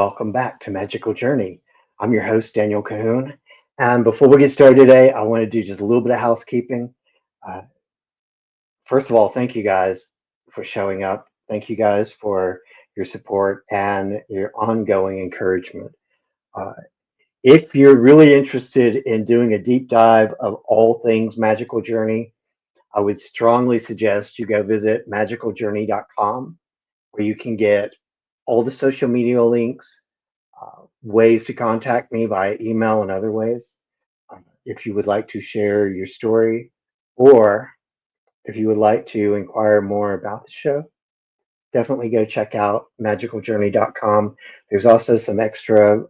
welcome back to Magical Journey. I'm your host, Daniel Cahoon. And before we get started today, I want to do just a little bit of housekeeping. Uh, First of all, thank you guys for showing up. Thank you guys for your support and your ongoing encouragement. Uh, if you're really interested in doing a deep dive of all things Magical Journey, I would strongly suggest you go visit magicaljourney.com where you can get all the social media links, ways to contact me via email and other ways. If you would like to share your story, or if you would like to inquire more about the show, definitely go check out magicaljourney.com. There's also some extra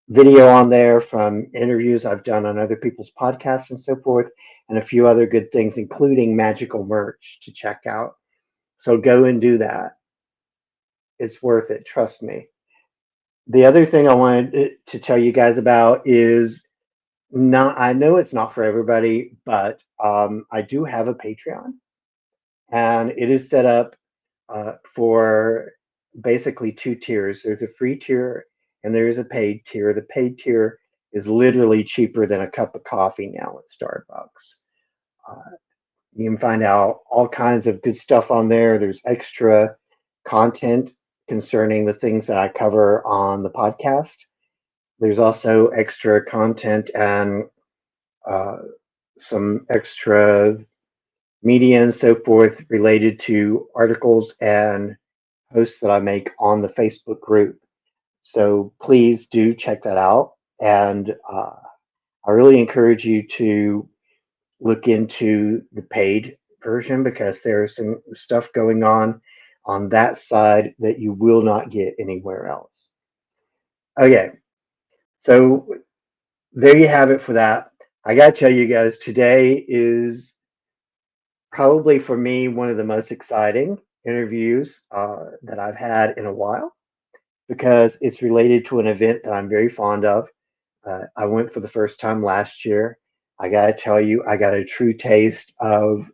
video on there from interviews I've done on other people's podcasts and so forth, and a few other good things, including magical merch to check out. So go and do that. It's worth it, trust me. The other thing I wanted to tell you guys about is not, I know it's not for everybody, but I do have a Patreon, and it is set up for basically two tiers. There's a free tier and there is a paid tier. The paid tier is literally cheaper than a cup of coffee now at Starbucks. Uh, you can find out all kinds of good stuff on there. There's extra content concerning the things that I cover on the podcast. There's also extra content and uh, some extra media and so forth related to articles and posts that I make on the Facebook group. So please do check that out. And I really encourage you to look into the paid version because there's some stuff going on that side that you will not get anywhere else. Okay, so there you have it for that. I got to tell you guys, today is probably for me one of the most exciting interviews that I've had in a while because it's related to an event that I'm very fond of. I went for the first time last year. I got to tell you, I got a true taste of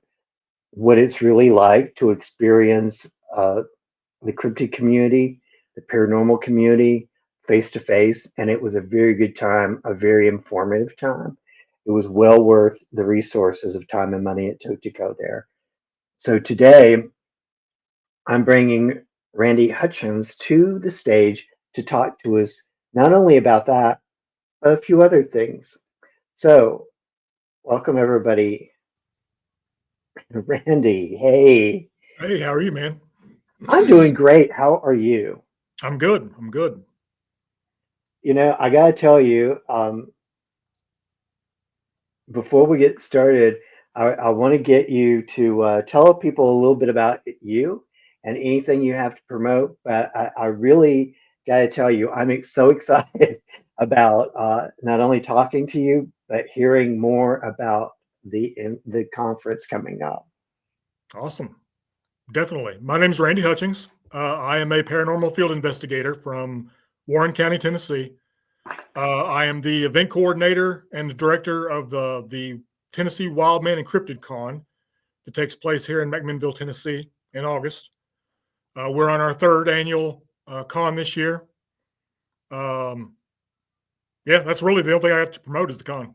what it's really like to experience the cryptid community, the paranormal community face to face. And it was a very good time, a very informative time. It was well worth the resources of time and money it took to go there. So today, I'm bringing Randy Hutchings to the stage to talk to us not only about that, but a few other things. So, welcome everybody. Randy, hey, Hey, how are you, man? I'm doing great. How are you? I'm good. I'm good. I got to tell you, before we get started, I want to get you to tell people a little bit about you and anything you have to promote. But I really got to tell you, so excited about not only talking to you, but hearing more about the conference coming up. Awesome. Definitely. My name's Randy Hutchings. I am a paranormal field investigator from Warren County, Tennessee. I am the event coordinator and the director of the Tennessee Wildman and Cryptid Con that takes place here in McMinnville, Tennessee in August. We're on our third annual con this year. Yeah, that's really the only thing I have to promote is the con.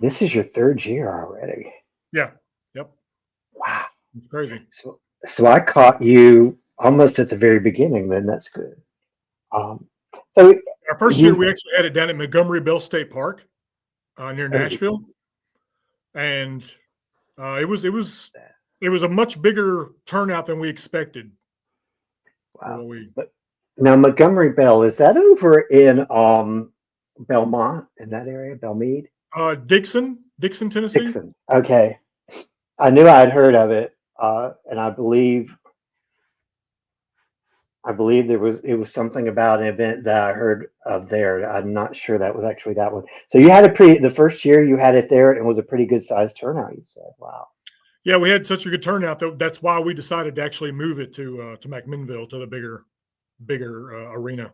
This is your third year already. Yeah. Yep. Wow. It's crazy. So I caught you almost at the very beginning. Then that's good. Um, so Our first year, we actually had it down at Montgomery Bell State Park near oh, Nashville, and it was a much bigger turnout than we expected. wow. But now Montgomery Bell, is that over in Belmont, in that area, Belmead? Dixon, Tennessee. Dixon. Okay. I knew I had heard of it, and I believe it was something about an event that I heard of there. I'm not sure that was actually that one. So you had the first year you had it there, and it was a pretty good sized turnout. You said, "Wow." Yeah, we had such a good turnout that's why we decided to actually move it to McMinnville, to the bigger arena.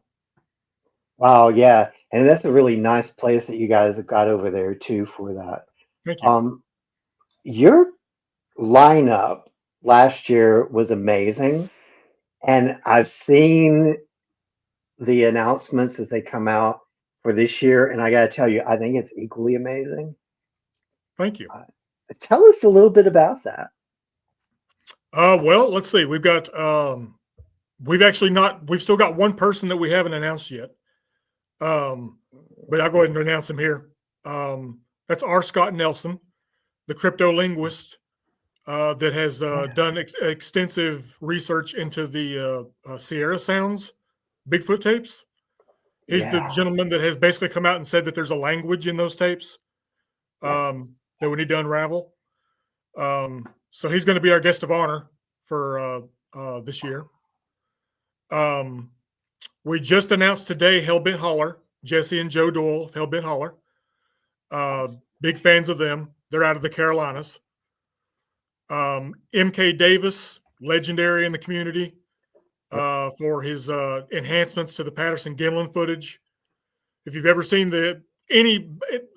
Wow, yeah, and that's a really nice place that you guys have got over there too for that. Thank you. Your lineup last year was amazing, And I've seen the announcements as they come out for this year, and I got to tell you, I think it's equally amazing. Thank you. Uh, Tell us a little bit about that. Well, let's see. We've still got one person that we haven't announced yet. But I'll go ahead and announce him here. That's R. Scott Nelson, the crypto linguist that has done extensive research into the Sierra Sounds Bigfoot tapes. He's the Yeah, gentleman that has basically come out and said that there's a language in those tapes yeah, that we need to unravel. So he's going to be our guest of honor for this year. We just announced today Hellbent Holler, Jesse and Joe Doyle of Hellbent Holler. Big fans of them. They're out of the Carolinas. MK Davis, legendary in the community yep, for his enhancements to the Patterson Gimlin footage. If you've ever seen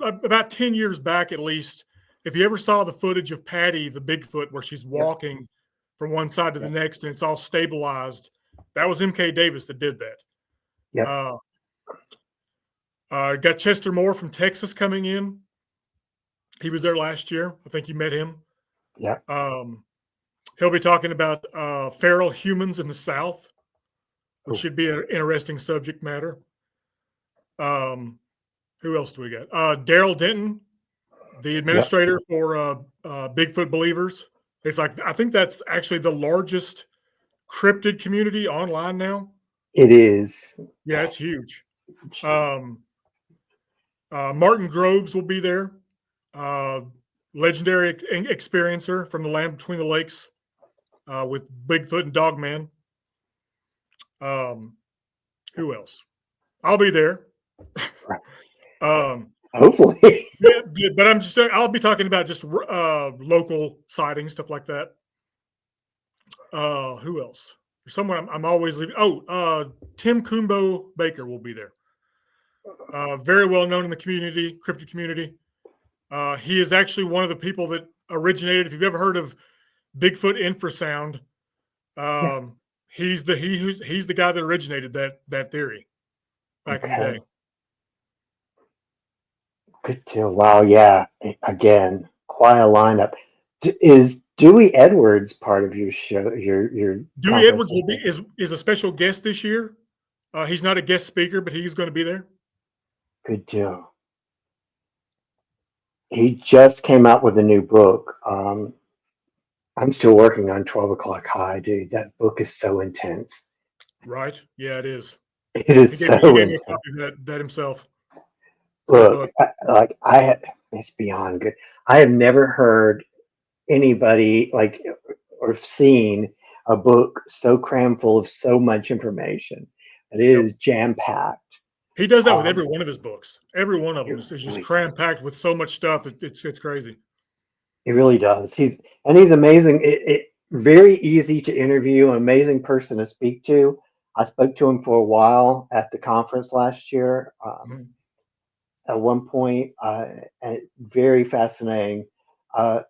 about 10 years back at least, if you ever saw the footage of Patty, the Bigfoot, where she's yep, walking from one side to the yep, next and it's all stabilized, that was MK Davis that did that. yep, Got Chester Moore from Texas coming in. He was there last year. I think you met him. yep. He'll be talking about feral humans in the South, which Cool. should be an interesting subject matter. Who else do we got? Daryl Denton, the Yep, administrator for Bigfoot Believers. It's like, I think that's actually the largest cryptid community online now. it is. Yeah, it's huge. Martin Groves will be there. Legendary experiencer from the land between the lakes with Bigfoot and Dogman. Who else? I'll be there. Hopefully. Yeah, but I'm just saying, I'll be talking about just local sightings, stuff like that. Who else? There's someone I'm always leaving. Tim Kumbo Baker will be there. Very well known in the community, cryptid community. He is actually one of the people that originated. If you've ever heard of Bigfoot infrasound, Yeah. he's the guy that originated that theory back in the day. Good deal. Wow. Yeah. Again, quite a lineup. Is Dewey Edwards part of your show? Your Dewey Edwards will be is a special guest this year. He's not a guest speaker, but he's going to be there. Good deal. He just came out with a new book. I'm still working on 12 O'Clock High, dude. That book is so intense. Right? Yeah, it is. It is He gave so me a intense. copy of that himself. Look, it's beyond good. I have never heard anybody or seen a book so crammed full of so much information. It is jam packed. He does that with every one of his books. Every one of them is just really cram packed with so much stuff. It's crazy. He really does. He's amazing. It very easy to interview, an amazing person to speak to. I spoke to him for a while at the conference last year. At one point, and very fascinating.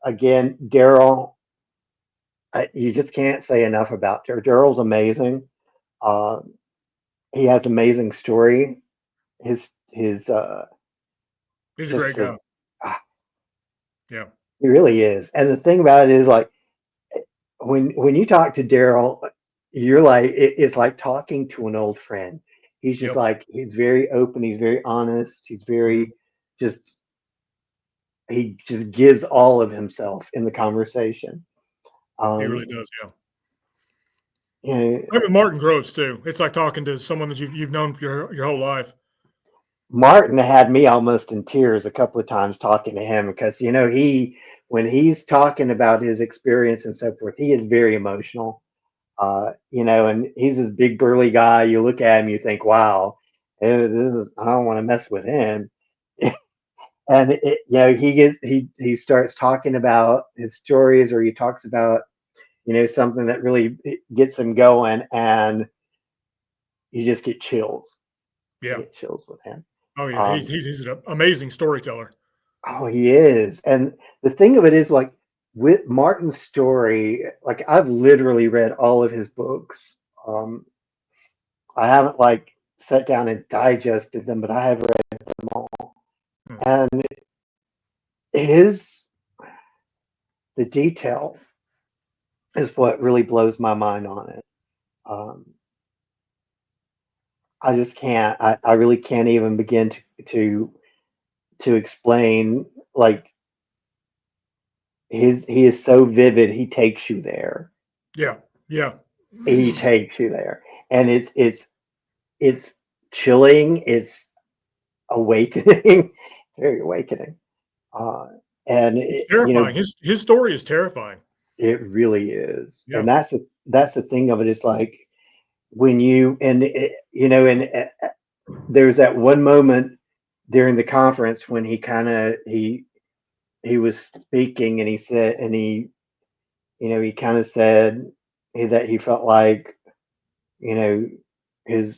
Again, Daryl, you just can't say enough about Daryl. Daryl's amazing. He has amazing story. He's a great guy. Yeah, he really is. And the thing about it is, like, when you talk to Daryl, you're like, it's like talking to an old friend. He's just like, he's very open. He's very honest. He's very he just gives all of himself in the conversation. He really does. Yeah. You know, I mean, Martin Groves too. It's like talking to someone that you've known your whole life. Martin had me almost in tears a couple of times talking to him because, when he's talking about his experience and so forth, he is very emotional. And he's this big burly guy. You look at him, you think, wow, I don't want to mess with him. And he starts talking about his stories, or he talks about, something that really gets him going, and you just get chills. Yeah. You get chills with him. Oh yeah, he's an amazing storyteller. Oh, he is. And the thing of it is, like, with Martin's story, like, I've literally read all of his books. Um, I haven't like sat down and digested them, but I have read them all. Hmm. And his the detail is what really blows my mind on it. Um, I just can't. I really can't even begin to to explain. Like he is so vivid. He takes you there. Yeah, yeah. He takes you there, and it's chilling. It's awakening, very awakening. Uh, and It's it, terrifying. His story is terrifying. it really is. Yeah. And that's the thing of it. It's like when you and it, and there's that one moment during the conference when he was speaking and he said and he kind of said that he felt like you know his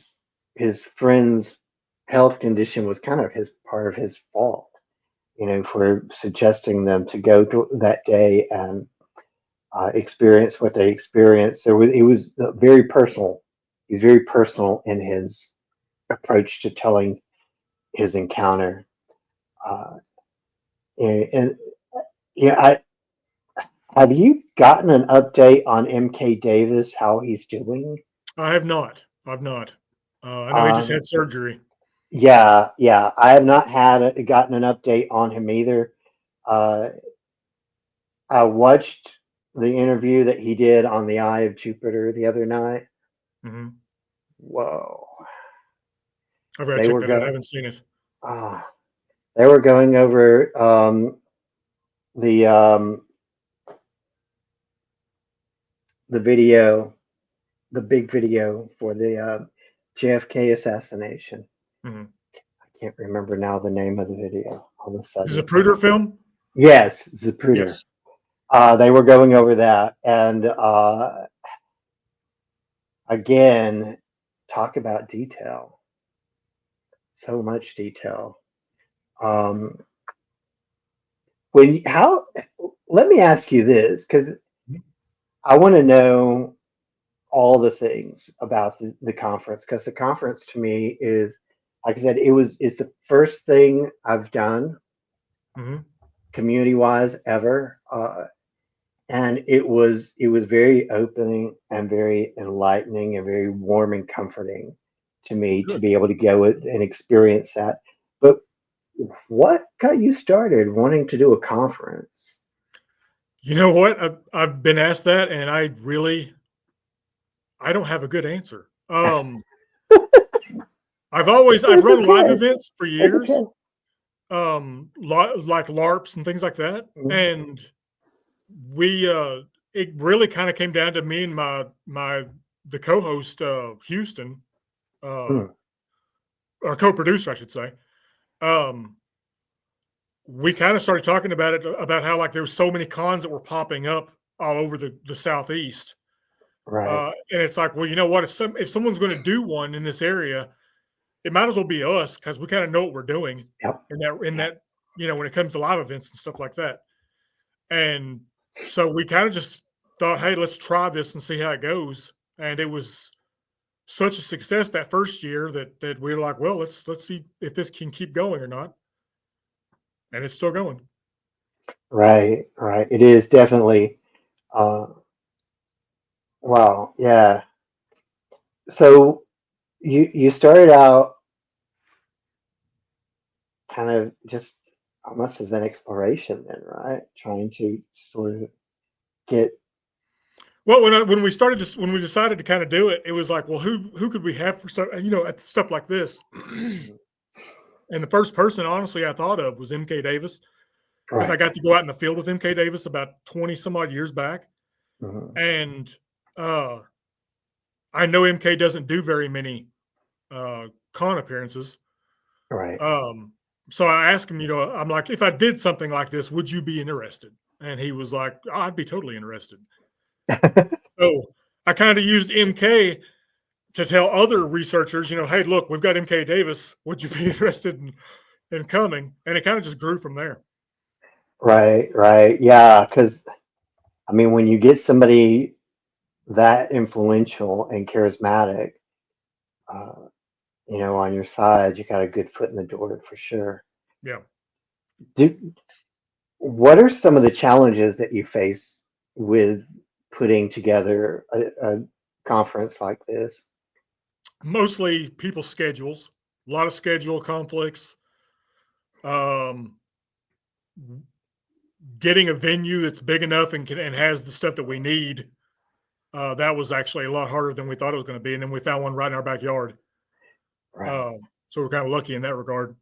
his friend's health condition was kind of his part of his fault, for suggesting them to go to that day and experience what they experienced. He was very personal. He's very personal in his approach to telling his encounter. Uh, and yeah, have you gotten an update on MK Davis, how he's doing? I have not. I've not. I know he just Um, had surgery. yeah, I have not gotten an update on him either. Uh, I watched the interview that he did on the Eye of Jupiter the other night. Hmm. Whoa, I've got to they check were that out. I go haven't seen it. ah, they were going over the um, the video, the big video for the JFK assassination. Hmm. I can't remember now the name of the video all of a This is a sudden. Pruder film. Yes, Zapruder. Yes. They were going over that, and again, talk about detail. So much detail. Um, how? Let me ask you this, because I want to know all the things about the conference, because the conference to me is, like I said, it's the first thing I've done Hmm. community wise ever. And it was very opening and very enlightening and very warm and comforting to me to Good. be able to go and experience that. But what got you started wanting to do a conference? You know what? I've been asked that, and I don't have a good answer. I've It's run live okay. events for It's years, okay. like LARPs and things like that, Mhm. and we it really kind of came down to me and the co-host Houston, uh, Hmm. or co-producer, I should say. Um, we kind of started talking about it about how like there were so many cons that were popping up all over the southeast. Right. And it's like, well, you know what? If someone's going to do one in this area, it might as well be us because we kind of know what we're doing Yep. in Yep. that when it comes to live events and stuff like that. And so we kind of just thought, hey, let's try this and see how it goes. And it was such a success that first year that we were like, well, let's see if this can keep going or not. And it's still going. Right. Right. It is definitely. Uh, wow. Yeah. So you started out kind of just almost as an exploration then, right? Trying to sort of get. Well, when we decided to kind of do it, it was like, well, who could we have for stuff, at stuff like this? And the first person, honestly, I thought of was MK Davis because I Right. got to go out in the field with MK Davis about 20 some odd years back. Mhm. And uh, I know MK doesn't do very many con appearances. Right. Um, so I asked him, I'm like, if I did something like this, would you be interested? And he was like, oh, I'd be totally interested. So I kind of used MK to tell other researchers, hey, look, we've got MK Davis. Would you be interested in coming? And it kind of just grew from there. Right. Right. Yeah. Because I mean, when you get somebody that influential and charismatic, uh, on your side, you got a good foot in the door for sure. Yeah. Do, what are some of the challenges that you face with putting together a conference like this? Mostly people's schedules, a lot of schedule conflicts. Um, Getting a venue that's big enough and has the stuff that we need. That was actually a lot harder than we thought it was going to be. And then we found one right in our backyard. Right. So we're kind of lucky in that regard.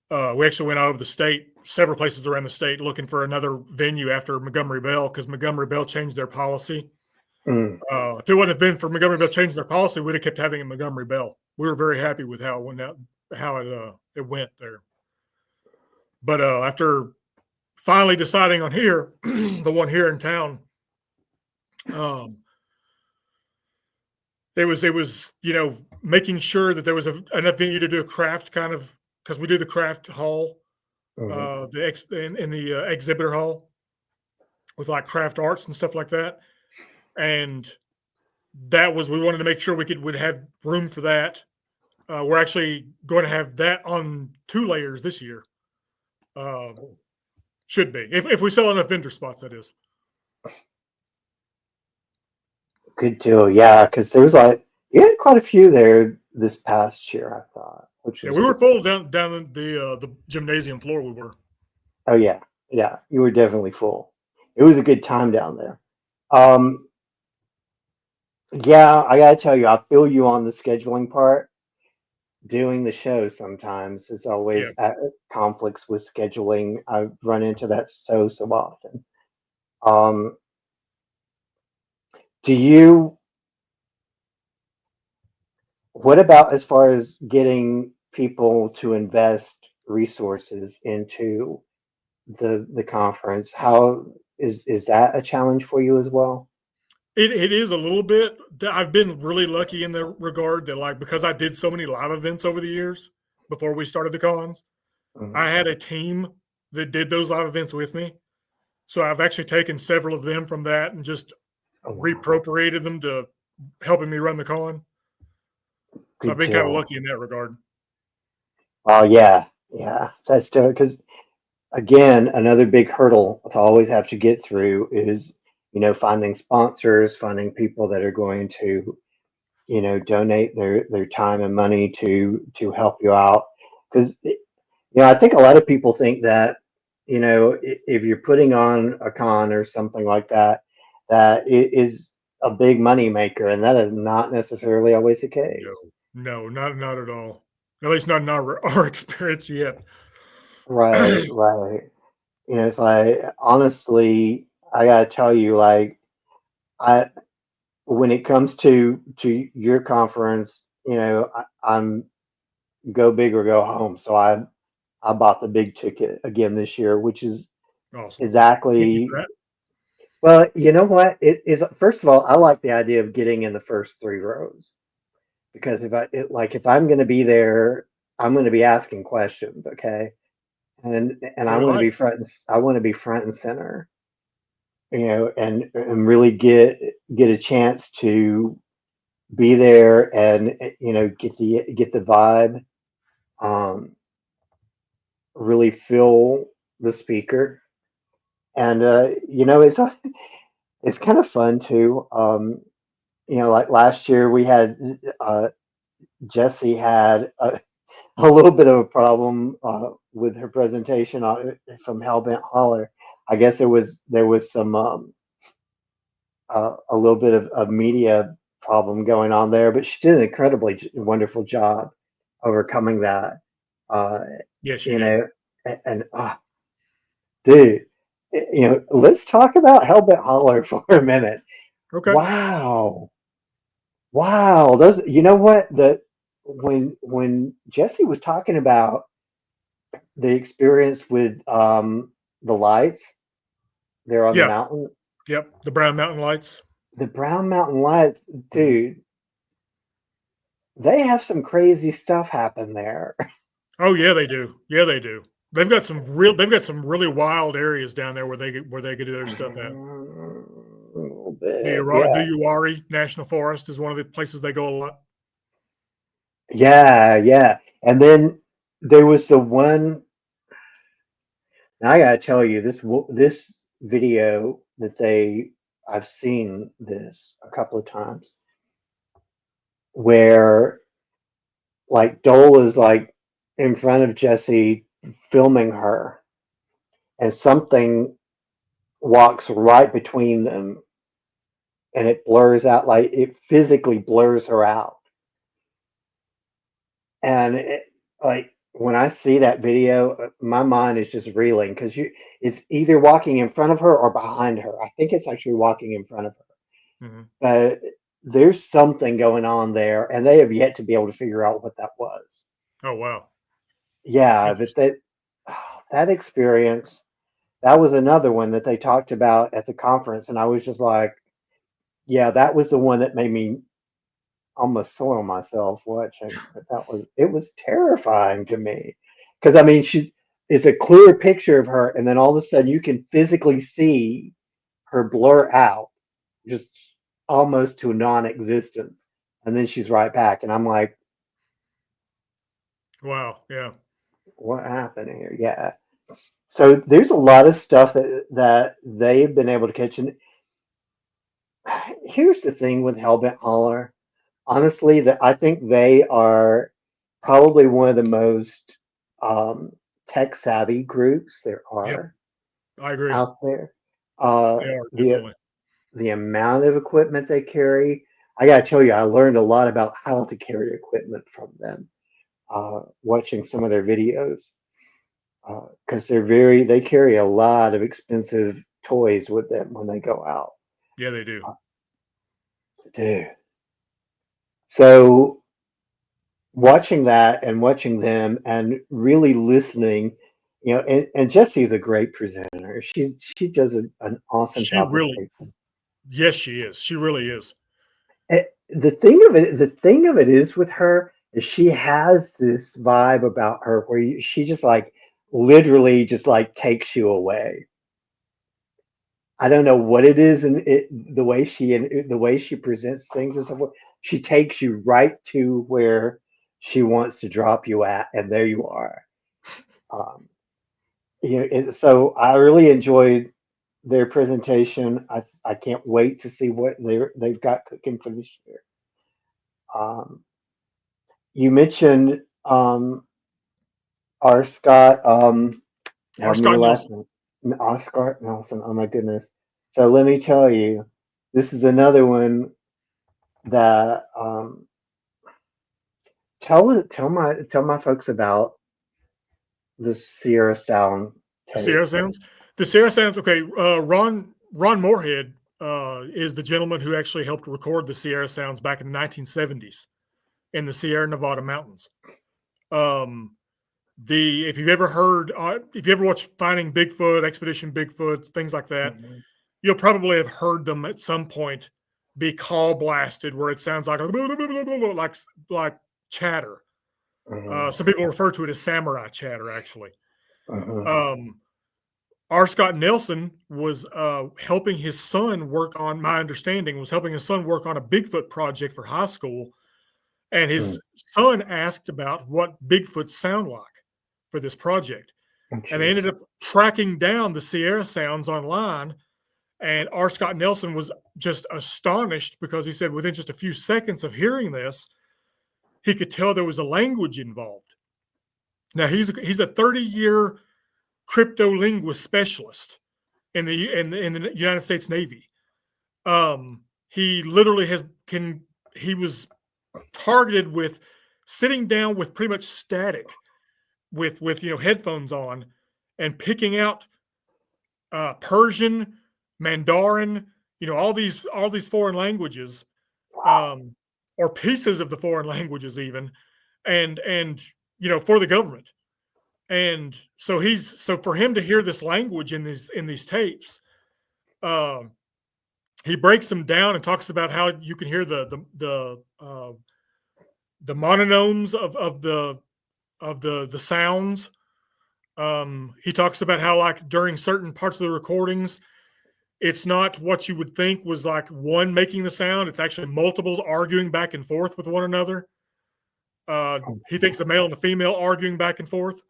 We actually went out of the state, several places around the state, looking for another venue after Montgomery Bell because Montgomery Bell changed their policy. Mm, If it wouldn't have been for Montgomery Bell changing their policy, we'd have kept having it Montgomery Bell. We were very happy with how it went out, how it went there. But after finally deciding on here, the one here in town, it was making sure that there was enough venue to do a craft kind of, because we do the craft hall, mhm. in the exhibitor hall with like craft arts and stuff like that. And that was, we wanted to make sure would have room for that. We're actually going to have that on 2 layers this year. Should be if we sell enough vendor spots, that is. Good deal. Yeah, because there was you had quite a few there this past year, I thought, which Yeah, is we were good. full down in the gymnasium floor. We were. Oh yeah, yeah, you were definitely full. It was a good time down there. Um, yeah, I gotta tell you, I feel you on the scheduling part. Doing the show sometimes is always Yeah, at conflicts with scheduling. I've run into that so often. Um, do you? What about as far as getting people to invest resources into the conference? How is that a challenge for you as well? it is a little bit. I've been really lucky in the regard that, like, because I did so many live events over the years before we started the cons, I Mhm. had a team that did those live events with me. So I've actually taken several of them from that and just Oh wow, reappropriated them to helping me run the con. So I've good been kind of deal. lucky in that regard. Oh yeah, yeah, that's because again, another big hurdle to always have to get through is, finding sponsors, finding people that are going to, donate their time and money to help you out. Because, I think a lot of people think that, if you're putting on a con or something like that, that it is a big money maker, and that is not necessarily always the No, case. no, not at all. At least not in our experience yet. Right, right. It's like honestly, I gotta tell you, like I when it comes to your conference, I'm go big or go home. So I bought the big ticket again this year, which is Awesome. Thank you for exactly that. well, you know what? It is first of all, I like the idea of getting in the first 3 rows because if I'm going to be there, I'm going to be asking questions, okay? And So I we want to like. be I want to be front and center, and really get a chance to be there and get the vibe, um, really feel the speaker, and it's kind of fun too. Like last year we had Jesse had a little bit of a problem with her presentation from Hellbent Holler. I guess there was some a little bit of media problem going on there, but she did an incredibly wonderful job overcoming that. Uh, Yes, you you did. know, and dude, let's talk about Hellbent Holler for a minute. Okay. Wow, wow, those. You know what? When Jesse was talking about the experience with the lights there on the Yeah. mountain, Yep. The Brown Mountain Lights. the Brown Mountain lights, Mhm. dude, they have some crazy stuff happen there. Oh yeah, they do. Yeah, they do. They've got some really wild areas down there where they could do their stuff at. bit. The Uwharrie National Forest is one of the places they go a lot. Yeah. And then there was the one. Now I gotta tell you, this video that I've seen this a couple of times where like Dole is like in front of Jesse filming her, and something walks right between them, and it blurs out, like it physically blurs her out. And like when I see that video, my mind is just reeling because it's either walking in front of her or behind her. I think it's actually walking in front of her. Mm-hmm. But there's something going on there, and they have yet to be able to figure out what that was. Oh, wow. Yeah, but that experience, that was another one that they talked about at the conference, and I was just like, yeah, that was the one that made me almost soil myself watching. But it was terrifying to me because I mean, it's a clear picture of her, and then all of a sudden you can physically see her blur out, just almost to non-existence, and then she's right back, and I'm like, wow, yeah, what happened here? Yeah. So there's a lot of stuff that they've been able to catch. And here's the thing with Hellbent Holler. Honestly, that I think they are probably one of the most tech savvy groups there yep, are I agree. out there. They are The definitely. amount of equipment they carry, I gotta tell you, I learned a lot about how to carry equipment from them watching some of their videos because they carry a lot of expensive toys with them when they go out. Yeah, they do. Dude. So watching that and watching them and really listening, and Jesse's a great presenter. She does an awesome She job with really, everything. yes, she is. She really is. The thing of it is with her is she has this vibe about her where she just like literally just like takes you away. I don't know what it is, and the way she presents things and so forth. She takes you right to where she wants to drop you at, and there you are. Um, so I really enjoyed their presentation. I can't wait to see what they've got cooking for this year. Um, you mentioned R. Scott. Or Help me Scott with last Nelson. name. Oscar Nelson. Oh my goodness. So let me tell you, this is another one that tell my folks about the Sierra Sound The Sierra tapes. Sounds. The Sierra Sounds. Okay, Ron Moorhead is the gentleman who actually helped record the Sierra Sounds back in the 1970s in the Sierra Nevada mountains. If you've ever heard, if you ever watched Finding Bigfoot, Expedition Bigfoot, things like that, Mhm. you'll probably have heard them at some point be call blasted, where it sounds like like chatter. Mhm. Some people refer to it as samurai chatter, actually. Mhm. Um, R. Scott Nelson was helping his son work on, my understanding, was helping his son work on a Bigfoot project for high school. And his Mhm. son asked about what Bigfoot sound like for this project. And they ended up tracking down the Sierra Sounds online. And R. Scott Nelson was just astonished because he said within just a few seconds of hearing this, he could tell there was a language involved. Now he's a 30-year cryptolinguist specialist in the United States Navy. He literally he was targeted with sitting down with pretty much static with headphones on and picking out Persian, Mandarin, all these foreign languages, Wow. um, or pieces of the foreign languages even, and for the government. And so for him to hear this language in these tapes, um, he breaks them down and talks about how you can hear the mononomes of the sounds. He talks about how like during certain parts of the recordings, It's not what you would think was like one making the sound. It's actually multiples arguing back and forth with one another. He thinks the male and the female arguing back and forth.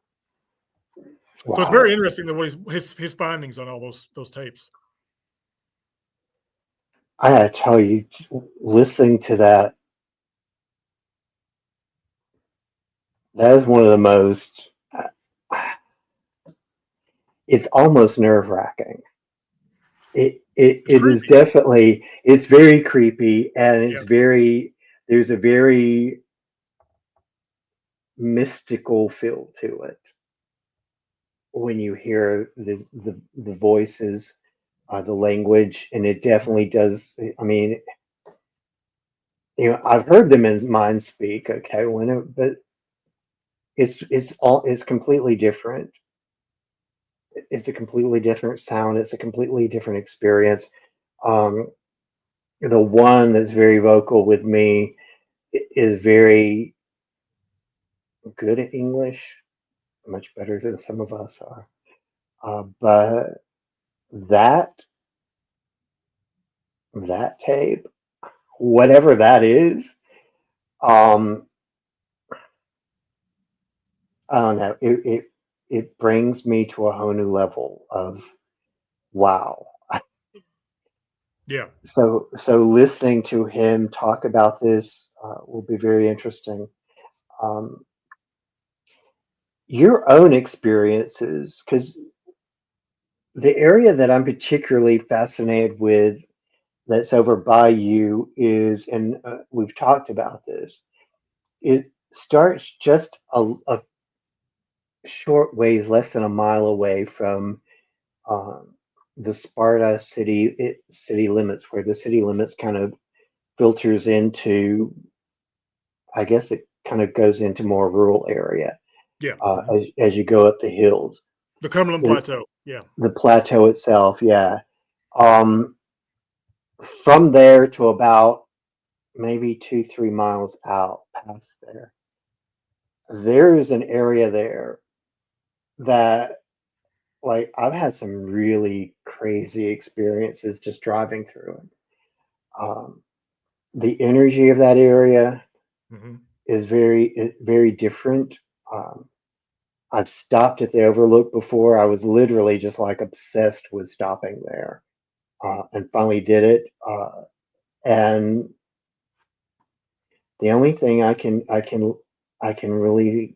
So it's Wow. very interesting the way his findings on all those tapes. I gotta tell you, listening to that, that is one of the most. It's almost nerve wracking. It's It is creepy. definitely. It's very creepy, and Yeah. it's very. There's a very mystical feel to it when you hear the voices, the language, and it definitely does. I mean, I've heard them in mind speak. Okay, but it's completely different. It's a completely different sound. It's a completely different experience. Um, the one that's very vocal with me is very good at English, much better than some of us are. But that that tape, whatever that is, um, I don't know. It brings me to a whole new level of wow. Yeah. So listening to him talk about this will be very interesting. Um, your own experiences, because the area that I'm particularly fascinated with that's over by you is, and we've talked about this, it starts just a short ways, less than a mile away from um, the Sparta city limits, where the city limits kind of filters into, I guess it kind of goes into more rural area Yeah. as you go up the hills. The Cumberland The, Plateau. Yeah. the plateau itself, yeah. Um, from there to about maybe 2, 3 miles out past there, there is an area there that, like, I've had some really crazy experiences just driving through it. Um, the energy of that area Mm-hmm. is very different. Um, I've stopped at the Overlook before. I was literally just like obsessed with stopping there, and finally did it. And the only thing I can really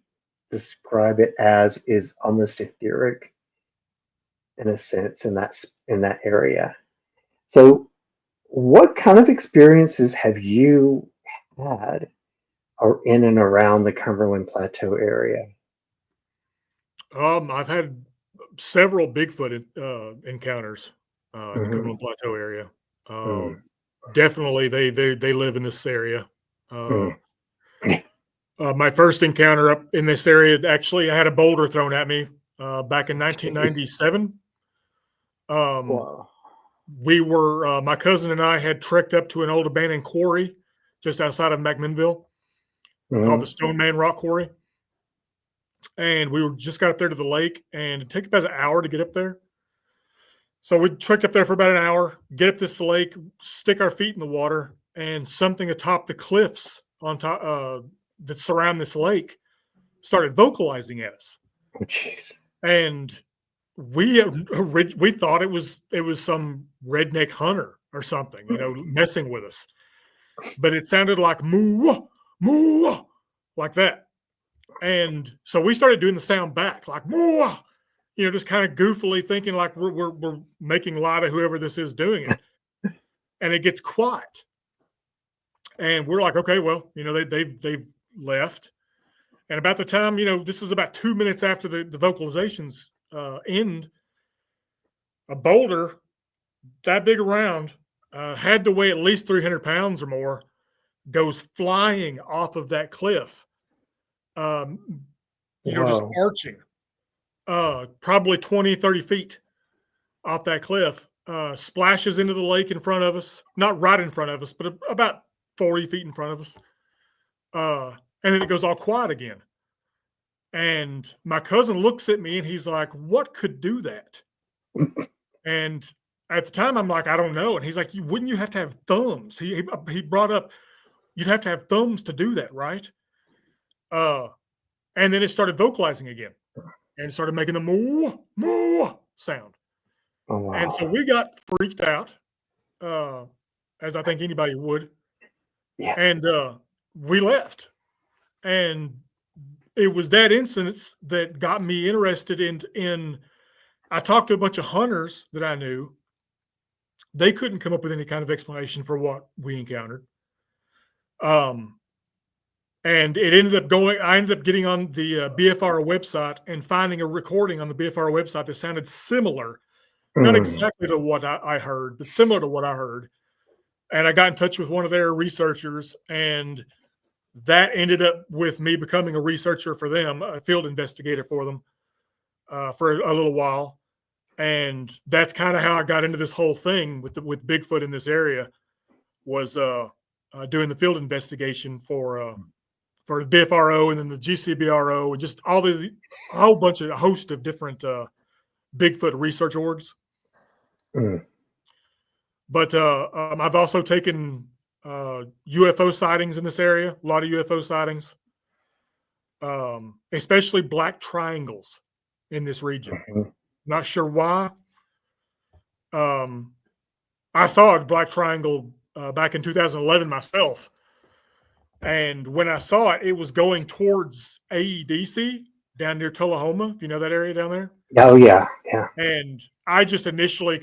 describe it as is almost etheric in a sense in that area. So, what kind of experiences have you had or in and around the Cumberland Plateau area? I've had several Bigfoot encounters in the Hmm. Cumberland Plateau area. Uh, Mm, Definitely, they live in this area. Uh, mm. my first encounter up in this area, actually, I had a boulder thrown at me back in Jeez. 1997. Um, Wow. we were my cousin and I had trekked up to an old abandoned quarry just outside of McMinnville called the Hmm. Stone Man Rock Quarry, and we were just got up there to the lake, and it took about an hour to get up there. So we trekked up there for about an hour, get up this lake, stick our feet in the water, and something atop the cliffs on top that surround this lake started vocalizing at us, Oh, jeez. and we thought it was some redneck hunter or something, messing with us. But it sounded like moo moo like that, and so we started doing the sound back like moo, just kind of goofily thinking like we're making light of whoever this is doing it, and it gets quiet, and we're like, okay, well, they've left. And about the time, this is about 2 minutes after the vocalizations end, a boulder that big around, had to weigh at least 300 pounds or more, goes flying off of that cliff, um, just Whoa. arching, probably 20, 30 feet off that cliff, splashes into the lake in front of us, not right in front of us, but about 40 feet in front of us. And then it goes all quiet again. And my cousin looks at me and he's like, "What could do that?" And at the time, I'm like, I don't know. And he's like, wouldn't you have to have thumbs? He brought up, you'd have to have thumbs to do that, right? Uh, and then it started vocalizing again and it started making the moo, moo sound. Oh And so wow. we got freaked out, uh, as I think anybody would. Yeah. And we left. And it was that incident that got me interested in I talked to a bunch of hunters that I knew. They couldn't come up with any kind of explanation for what we encountered. Um, and it ended up going, I ended up getting on the BFR website and finding a recording on the BFR website that sounded similar, not Mm, exactly to what I heard, but similar to what I heard. And I got in touch with one of their researchers, and that ended up with me becoming a researcher for them, a field investigator for them for a little while. And that's kind of how I got into this whole thing with Bigfoot in this area was doing the field investigation for the BFRO and then the GCBRO and just all a whole bunch of a host of different Bigfoot research orgs. mm, But I've also taken UFO sightings in this area, a lot of UFO sightings, especially black triangles in this region. mhm. Not sure why. Um, I saw a black triangle back in 2011 myself. And when I saw it, it was going towards AEDC down near Tullahoma, if you know that area down there. Oh yeah. Yeah. And I just initially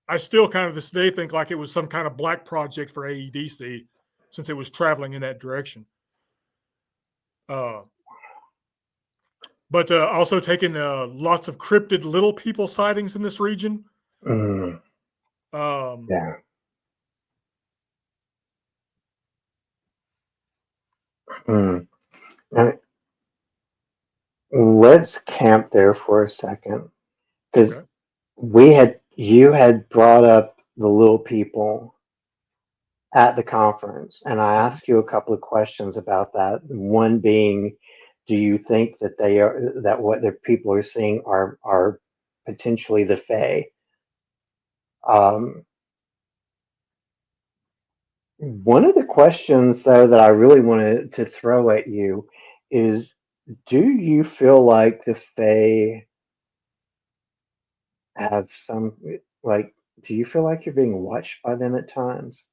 I still kind of this day think like it was some kind of black project for AEDC since it was traveling in that direction. Uh, but also taking lots of cryptid little people sightings in this region. Mm, Um, yeah. Mm. Now, let's camp there for a second because okay. you had brought up the little people at the conference, and I Mhm. asked you a couple of questions about that. One being, do you think that that what the people are seeing are potentially the Fae? Um, One of the questions, though, that I really wanted to throw at you is, do you feel like the Fae have like, do you feel like you're being watched by them at times?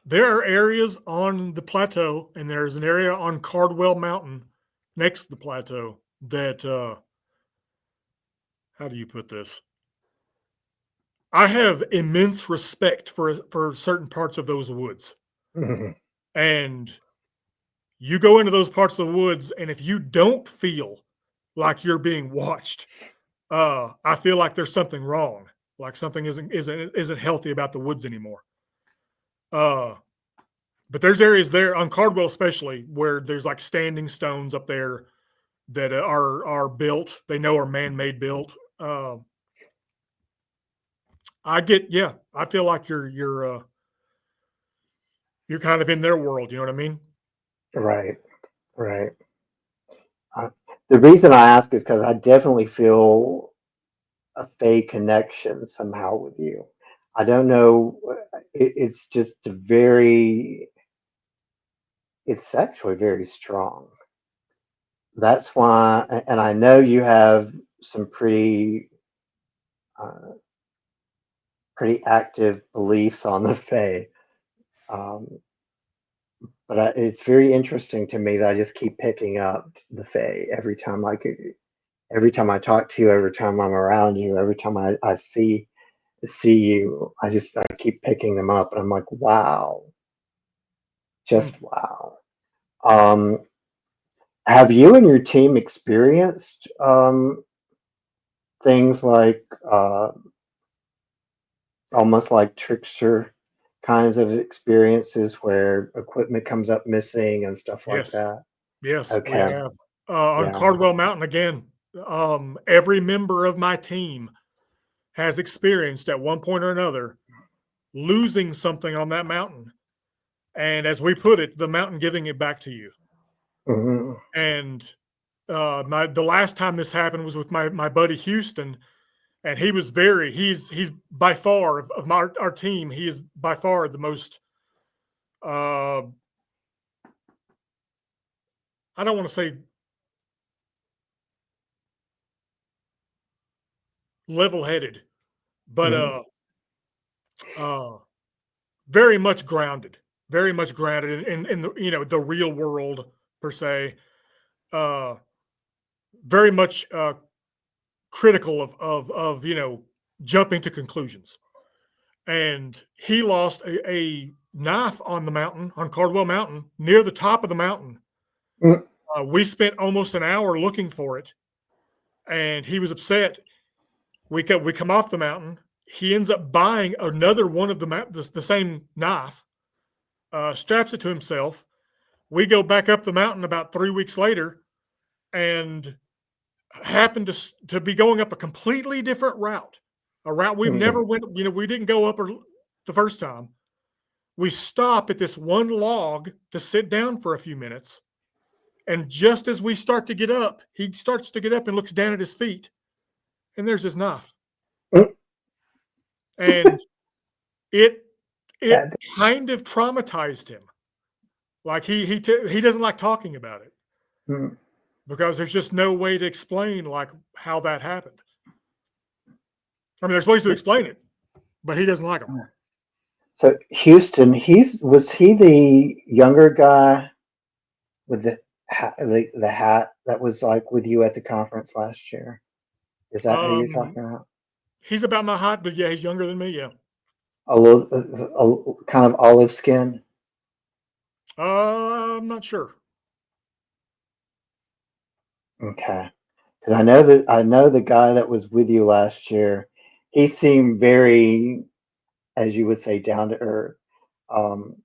There are areas on the plateau, and there's an area on Cardwell Mountain next to the plateau that, how do you put this? I have immense respect for certain parts of those woods. Mhm. And you go into those parts of the woods, and if you don't feel like you're being watched, I feel like there's something wrong. Like something isn't healthy about the woods anymore. Uh, but there's areas there on Cardwell, especially where there's like standing stones up there that are built. They know are man-made built. Yeah. I feel like you're kind of in their world. You know what I mean? Right, right. Uh, the reason I ask is because I definitely feel a fake connection somehow with you. I don't know. It's just it's actually very strong. That's why, and I know you have some uh, pretty active beliefs on the Fae. Um, but it's very interesting to me that I just keep picking up the Fae every time I talk to you, every time I'm around you, every time I see you, I keep picking them up, and I'm like, wow, Hmm. just wow. Um, have you and your team experienced things like almost like trickster kinds of experiences where equipment comes up missing and stuff like Yes. that? Yes, we Okay, have. On yeah. Cardwell Mountain again, every member of my team has experienced at one point or another losing something on that mountain. And as we put it, the mountain giving it back to you. Hmm. And the last time this happened was with my buddy Houston. and he's by far of our team, he is by far the most, uh, I don't want to say level-headed, but Mm, uh, very much grounded, in the the real world per se. Uh, very much critical of jumping to conclusions. And he lost a knife on the mountain, on Cardwell Mountain, near the top of the mountain. mm, We spent almost an hour looking for it, and he was upset. We come off the mountain. He ends up buying another one of the same knife, straps it to himself. We go back up the mountain about 3 weeks later, and happened to be going up a completely different route, a route we've mm, never went. We didn't go up the first time. We stop at this one log to sit down for a few minutes. And just as we start to get up, he starts to get up and looks down at his feet, and there's his knife. mm. And it That- kind of traumatized him. Like he doesn't like talking about it mm. because there's just no way to explain like how that happened. I mean, there's ways to explain it, but he doesn't like them. So Houston, was he the younger guy with the hat that was like with you at the conference last year? Is that who you're Um, talking about? he's about my height, but yeah, he's younger than me. Yeah. A kind of olive skin. I'm not sure. Okay, because I know the guy that was with you last year. He seemed very, as you would say, down to earth, um,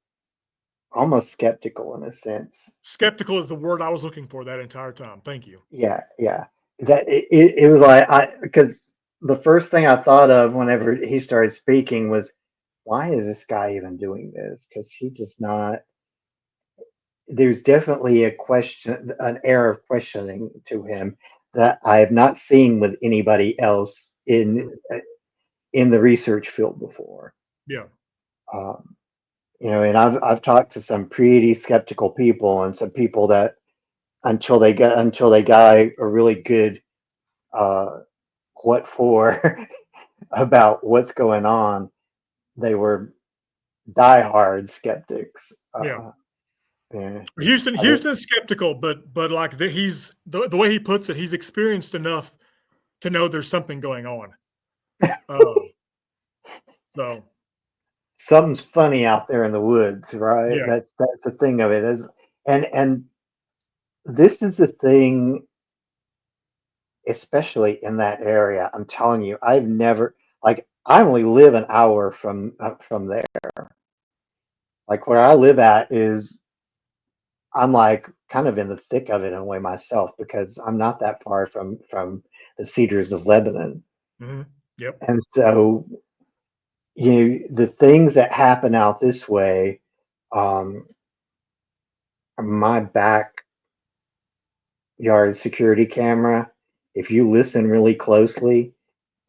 almost skeptical in a sense. Skeptical is the word I was looking for that entire time. Thank you. Yeah, yeah. That it was like because the first thing I thought of whenever he started speaking was, why is this guy even doing this? Because he does not. There's definitely an air of questioning to him that I have not seen with anybody else Mhm. in the research field before. Yeah. Um, and I've talked to some pretty skeptical people and some people that until they got a really good uh, what for about what's going on, they were diehard skeptics. Yeah. And I think, Houston's skeptical, but like the way he puts it, he's experienced enough to know there's something going on. Uh, so something's funny out there in the woods, right? yeah, That's the thing of it is, and this is the thing, especially in that area. I'm telling you, I've never like I only live an hour from there. Like where I live at is I'm like kind of in the thick of it in a way myself because I'm not that far from the cedars of Lebanon, hmm, yep, and so the things that happen out this way, um, my backyard security camera. If you listen really closely,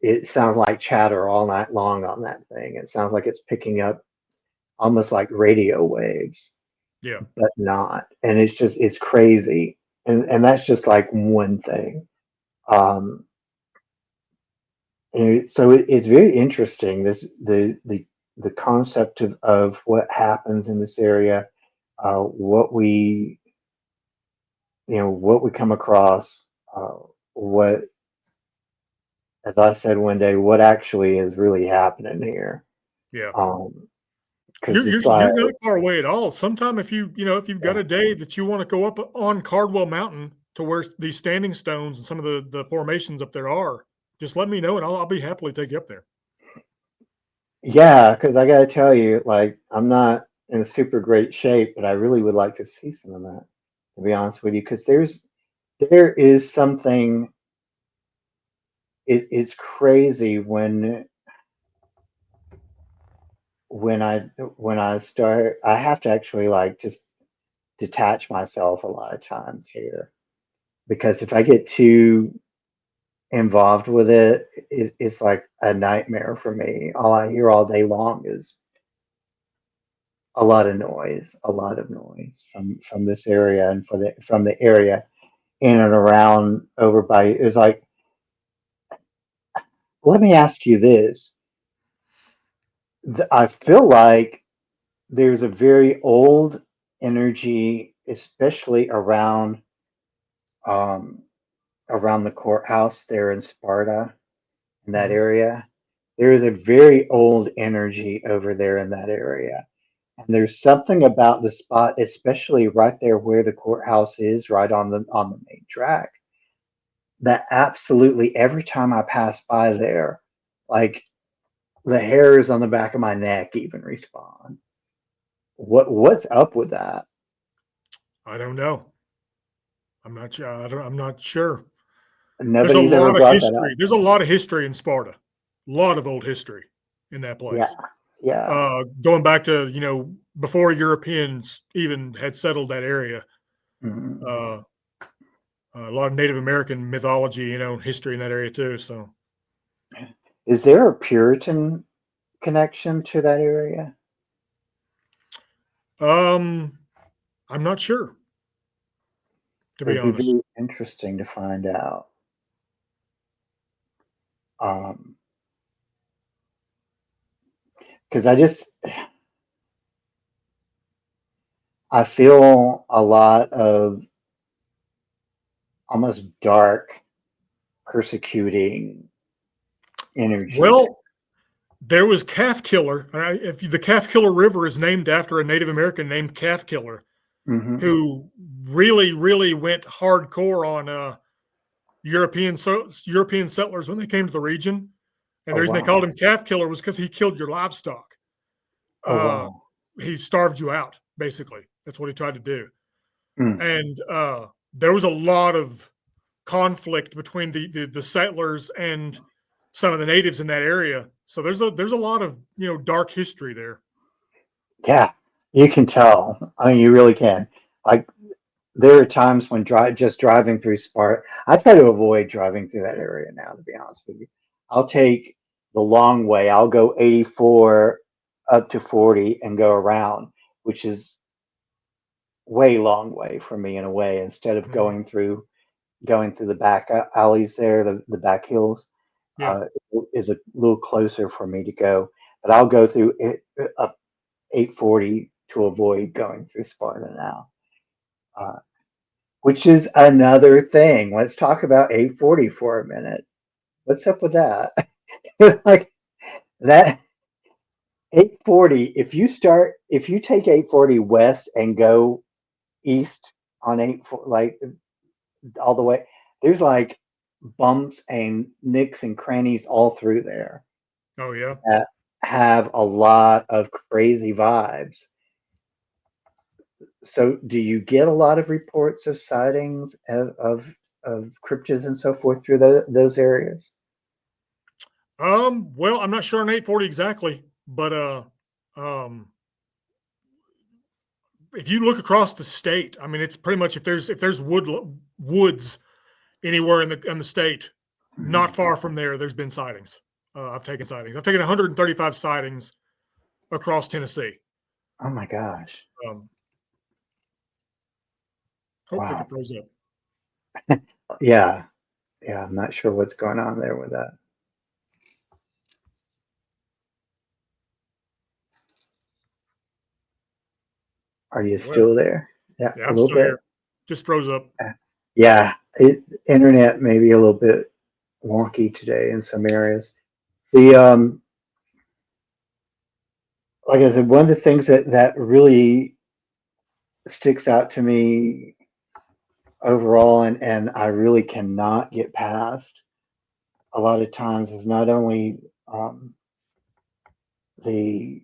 it sounds like chatter all night long on that thing. It sounds like it's picking up almost like radio waves, yeah, but not. And it's crazy. And that's just like one thing. Um, and so it's very interesting. The concept of what happens in this area, what we come across, what, as I said one day, what actually is really happening here. yeah. Um, because You're it's like, you're not far away at all. Sometime if you've got yeah, a day that you want to go up on Cardwell Mountain to where these standing stones and some of the formations up there are, just let me know and I'll be happily take you up there. yeah, because I got to tell you, like, I'm not in super great shape, but I really would like to see some of that, to be honest with you, because there is something. It is crazy when I start. I have to actually like just detach myself a lot of times here because if I get too involved with it's like a nightmare for me. All I hear all day long is a lot of noise from this area and from the area in and around over by. It's like, let me ask you this. I feel like there's a very old energy, especially um, around the courthouse there in Sparta, in that Mhm. area. There is a very old energy over there in that area. And there's something about the spot, especially right there where the courthouse is, right on the main track, that absolutely every time I pass by there, like the hairs on the back of my neck even respond. What's up with that? I don't know. I'm not sure. I'm not sure. There's a Nobody's ever lot of brought that up. history. There's a lot of history in Sparta. A lot of old history in that Yeah, place. yeah. Going back to, before Europeans even had settled that area. Mhm. Uh, a lot of Native American mythology, history in that area too. So, Is there a Puritan connection to that area? um, I'm not sure, to It be would be honest. very interesting to find out. Um, because I feel a lot of almost dark, persecuting energy there. Well, there was Calf Killer. If the Calf Killer River is named after a Native American named Calf Killer, Hmm. who really, really went hardcore on European settlers when they came to the region. And Oh the reason they called wow. him Calf Killer was because he killed your livestock. Oh Uh, wow. he starved you out, basically. That's what he tried to do. Mm. And there was a lot of conflict between the settlers and some of the natives in that area. So there's a lot of dark history there. Yeah, you can tell. I mean, you really can. Like there are times when just driving through Sparta, I try to avoid driving through that area now, to be honest with you. I'll take the long way. I'll go 84 up to 40 and go around, which is way long way for me in a way, instead of Mhm. going through the back alleys there, the back hills, Yeah. is a little closer for me to go. But I'll go through it up 840 to avoid going through Sparta now. Uh, which is another thing. Let's talk about 840 for a minute. What's up with that? Like that 840, if you take 840 west and go east on 840, like all the way, there's like bumps and nicks and crannies all through there Oh yeah. that have a lot of crazy vibes. So, do you get a lot of reports of sightings of cryptids and so forth through those areas? Well, I'm not sure on 840 exactly, but um, if you look across the state, I mean, it's pretty much if there's woods anywhere in the state, not far from there, there's been sightings. I've taken sightings. I've taken 135 sightings across Tennessee. Oh my gosh. Um, hope think Wow. it froze up. Yeah. Yeah. I'm not sure what's going on there with that. Are you Well, still there? Yeah. yeah, A I'm little still bit. here. Just froze up. Yeah. Internet may be a little bit wonky today in some areas. The, like I said, one of the things that really sticks out to me overall, and I really cannot get past a lot of times, is not only um, the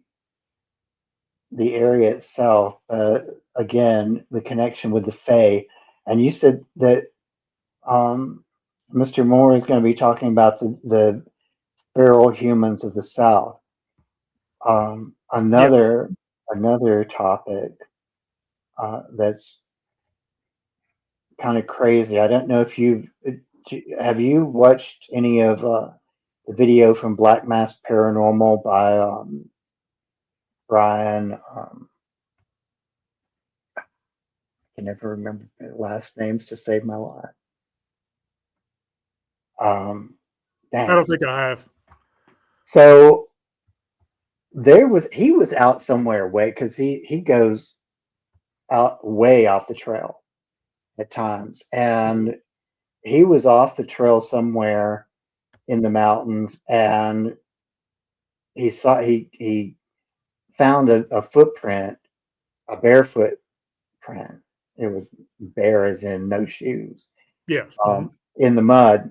the area itself, but again the connection with the Fae. And you said that um, Mr. Moore is going to be talking about the feral humans of the South. Yeah. Another topic that's kind of crazy. I don't know if you've Have you watched any of the video from Black Mass Paranormal by Brian? I can never remember their last names to save my life. Um, I don't Dang. think I have. So he was out somewhere way because he goes out way off the trail at times, and he was off the trail somewhere in the mountains, and he found a footprint, a barefoot print. It was bare as in no shoes, Yes. Mm-hmm. in the mud,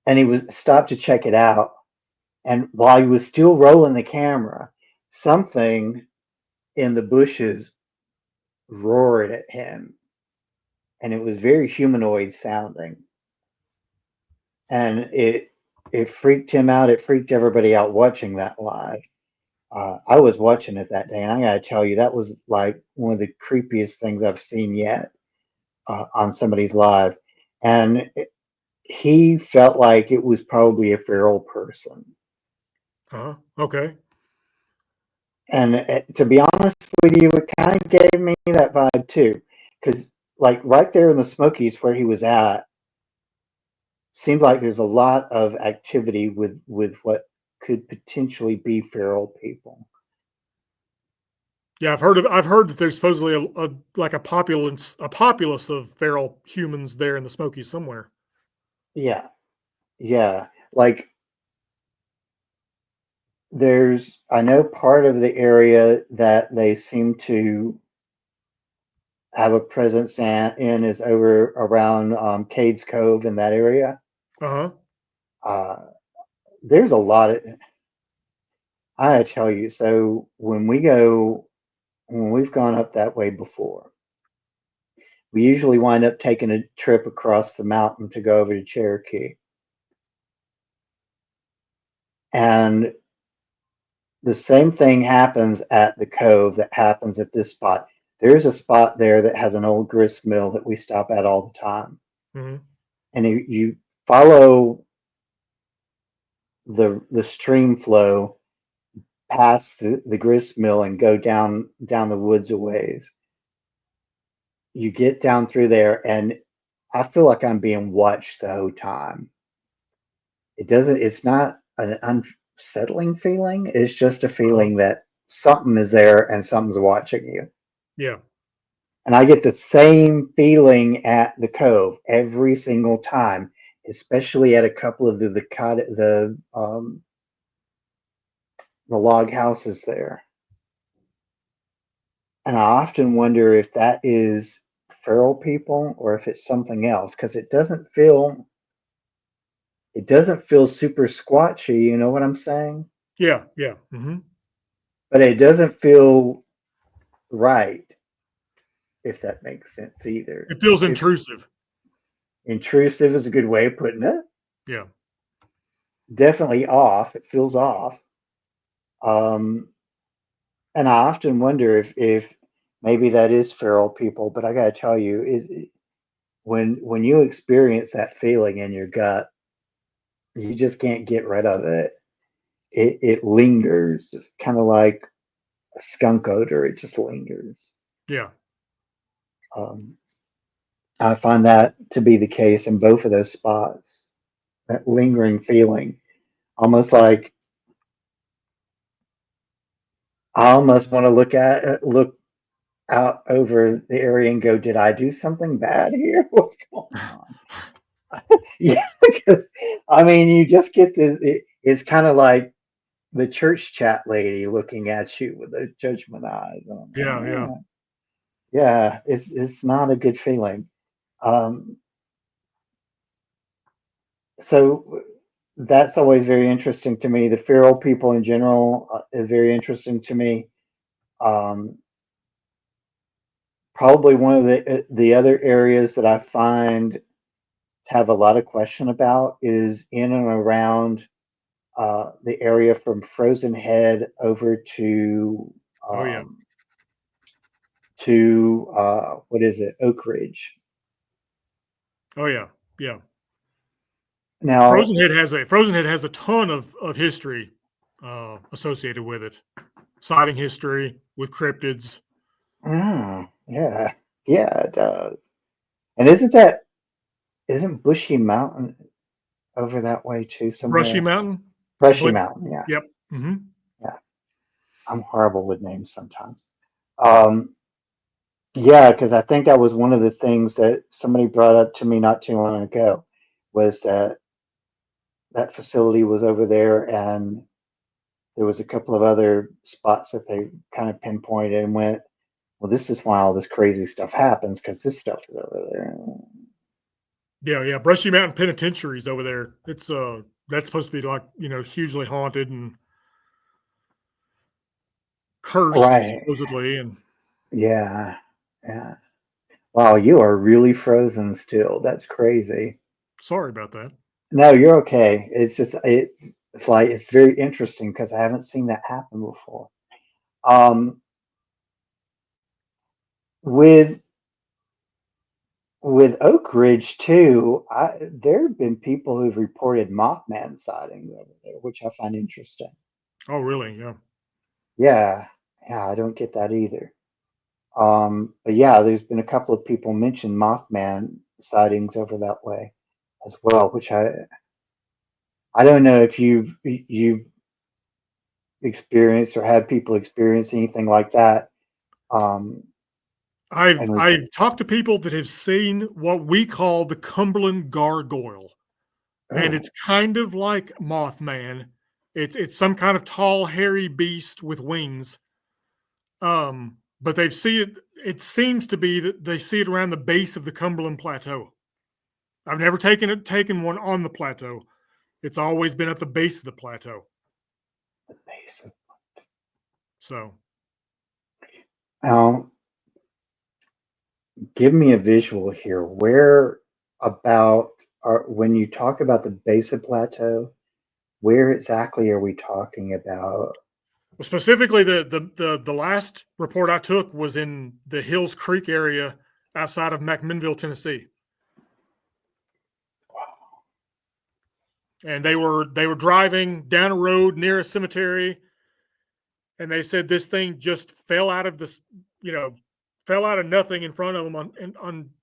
and he was stopped to check it out. And while he was still rolling the camera, something in the bushes roared at him, and it was very humanoid sounding, and it freaked him out. It freaked everybody out watching that live. I was watching it that day, and I gotta tell you, that was like one of the creepiest things I've seen yet on somebody's live. And he felt like it was probably a feral person. Okay. And to be honest with you, it kind of gave me that vibe too, because like right there in the Smokies where he was at, seemed like there's a lot of activity with what could potentially be feral people. Yeah, I've heard that there's supposedly a like a populace of feral humans there in the Smokies somewhere. Yeah, yeah. Like I know part of the area that they seem to have a presence in is over around Cades Cove in that area. Uh-huh. Uh, there's a lot of, I tell you, so when we've gone up that way before, we usually wind up taking a trip across the mountain to go over to Cherokee. And the same thing happens at the cove that happens at this spot. There's a spot there that has an old grist mill that we stop at all the time. Mm-hmm. And you follow the stream flow past the grist mill and go down the woods a ways. You get down through there, and I feel like I'm being watched the whole time. It's not an unsettling feeling. It's just a Uh-huh. feeling that something is there and something's watching you. Yeah. And I get the same feeling at the cove every single time, especially at a couple of the log houses there. And I often wonder if that is feral people or if it's something else because it doesn't feel super squatchy, you know what I'm saying? Yeah. Yeah. Mm-hmm. But it doesn't feel right, if that makes sense either. It feels If intrusive. intrusive is a good way of putting it. Yeah. Definitely off. It feels off. Um, and I often wonder if maybe that is feral people, but I gotta tell you, when you experience that feeling in your gut, you just can't get rid of it. It lingers. It's kind of like a skunk odor. It just lingers. Yeah. Um, I find that to be the case in both of those spots. That lingering feeling, almost like I almost want to look out over the area and go, "Did I do something bad here? What's going on?" Yeah, because I mean, you just get this. It's kind of like the church chat lady looking at you with those judgment eyes. Yeah. Yeah. Yeah, it's not a good feeling. Um, so that's always very interesting to me. The feral people in general is very interesting to me. Um, Probably one of the other areas that I find have a lot of question about is in and around the area from Frozen Head over Oh yeah. um, to what is it, Oak Ridge. Oh yeah. Yeah. Now, Frozen Head has a ton of history associated with it. Sighting history with cryptids. yeah, yeah, it does. And isn't Bushy Mountain over that way too Brushy somewhere? Mountain. Brushy But Mountain, yeah, yep. Hmm. yeah. I'm horrible with names sometimes. Um, yeah, because I think that was one of the things that somebody brought up to me not too long ago, was that that facility was over there, and there was a couple of other spots that they kind of pinpointed and went, well, this is why all this crazy stuff happens, because this stuff is over there. Yeah, yeah. Brushy Mountain Penitentiary's over there. It's that's supposed to be like, hugely haunted and cursed, Right. supposedly. And Yeah. Yeah. Wow, you are really frozen still. That's crazy. sorry about that. No, you're okay. It's like it's very interesting because I haven't seen that happen before. Um, with with Oak Ridge too, there have been people who've reported Mothman sightings over there, which I find interesting. Oh, really? Yeah. Yeah, yeah, I don't get that either. But yeah, there's been a couple of people mention Mothman sightings over that way as well, which I don't know if you've experienced or had people experience anything like that. Um, I've and I've talked to people that have seen what we call the Cumberland Gargoyle, and oh, it's kind of like Mothman. It's some kind of tall, hairy beast with wings. But they've see it. It seems to be that they see it around the base of the Cumberland Plateau. I've never taken one on the plateau. It's always been at the base of the plateau. basic. So Now, give me a visual here. Where about are when you talk about the base of plateau? Where exactly are we talking about? well, specifically, the last report I took was in the Hills Creek area outside of McMinnville, Tennessee, and they were driving down a road near a cemetery, and they said this thing just fell out of this, you know, fell out of nothing in front of them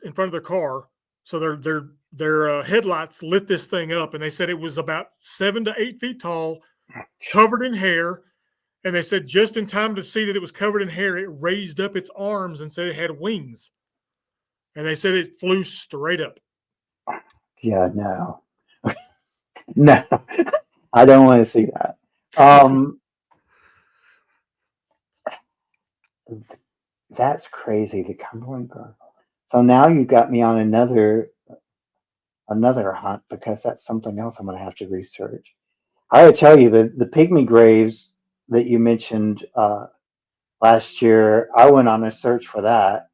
in front of their car. So their headlights lit this thing up, and they said it was about 7 to 8 feet tall, covered in hair. And they said just in time to see that it was covered in hair, it raised up its arms and said it had wings. And they said it flew straight up. Yeah, no, no, I don't want to see that. Um, that's crazy. The Cumberland Girl. So now you got me on another hunt because that's something else I'm going to have to research. I gotta tell you, the pygmy graves that you mentioned last year, I went on a search for that,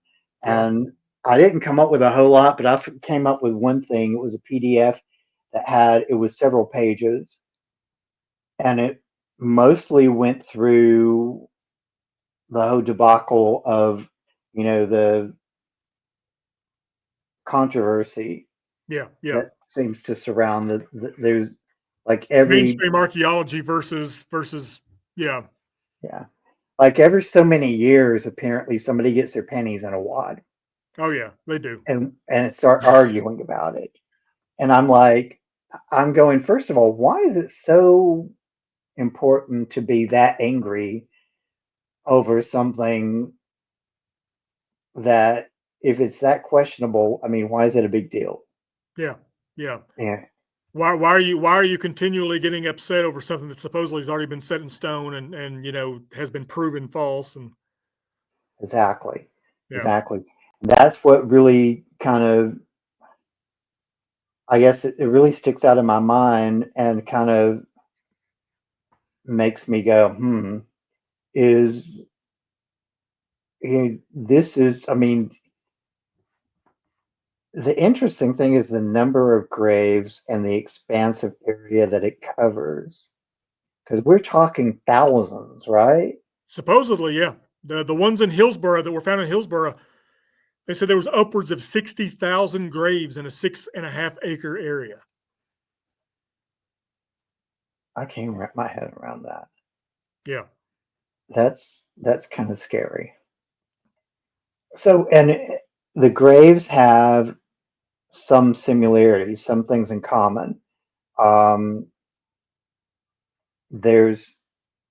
Yeah, and I didn't come up with a whole lot, but came up with one thing. It was a PDF that it was several pages, and it mostly went through the whole debacle of, the controversy yeah, yeah. that seems to surround there's like every, Mainstream archaeology versus yeah. yeah, like every so many years, apparently somebody gets their pennies in a wad Oh yeah, they do. and start arguing about it. And I'm like, I'm going, first of all, why is it so important to be that angry over something that, if it's that questionable, I mean, why is it a big deal? Yeah, yeah. Yeah, Why are you continually getting upset over something that supposedly has already been set in stone and has been proven false? And exactly. yeah, Exactly. That's what really kind of, I guess it really sticks out in my mind and kind of makes me go, is, this is, I mean, the interesting thing is the number of graves and the expansive area that it covers. Because we're talking thousands, right? supposedly, yeah. The ones in Hillsborough that were found in Hillsborough, They said there was upwards of 60,000 graves in a 6.5 acre area. I can't even wrap my head around that. Yeah. That's kind of scary. So, and the graves have some similarities, some things in common. Um, there's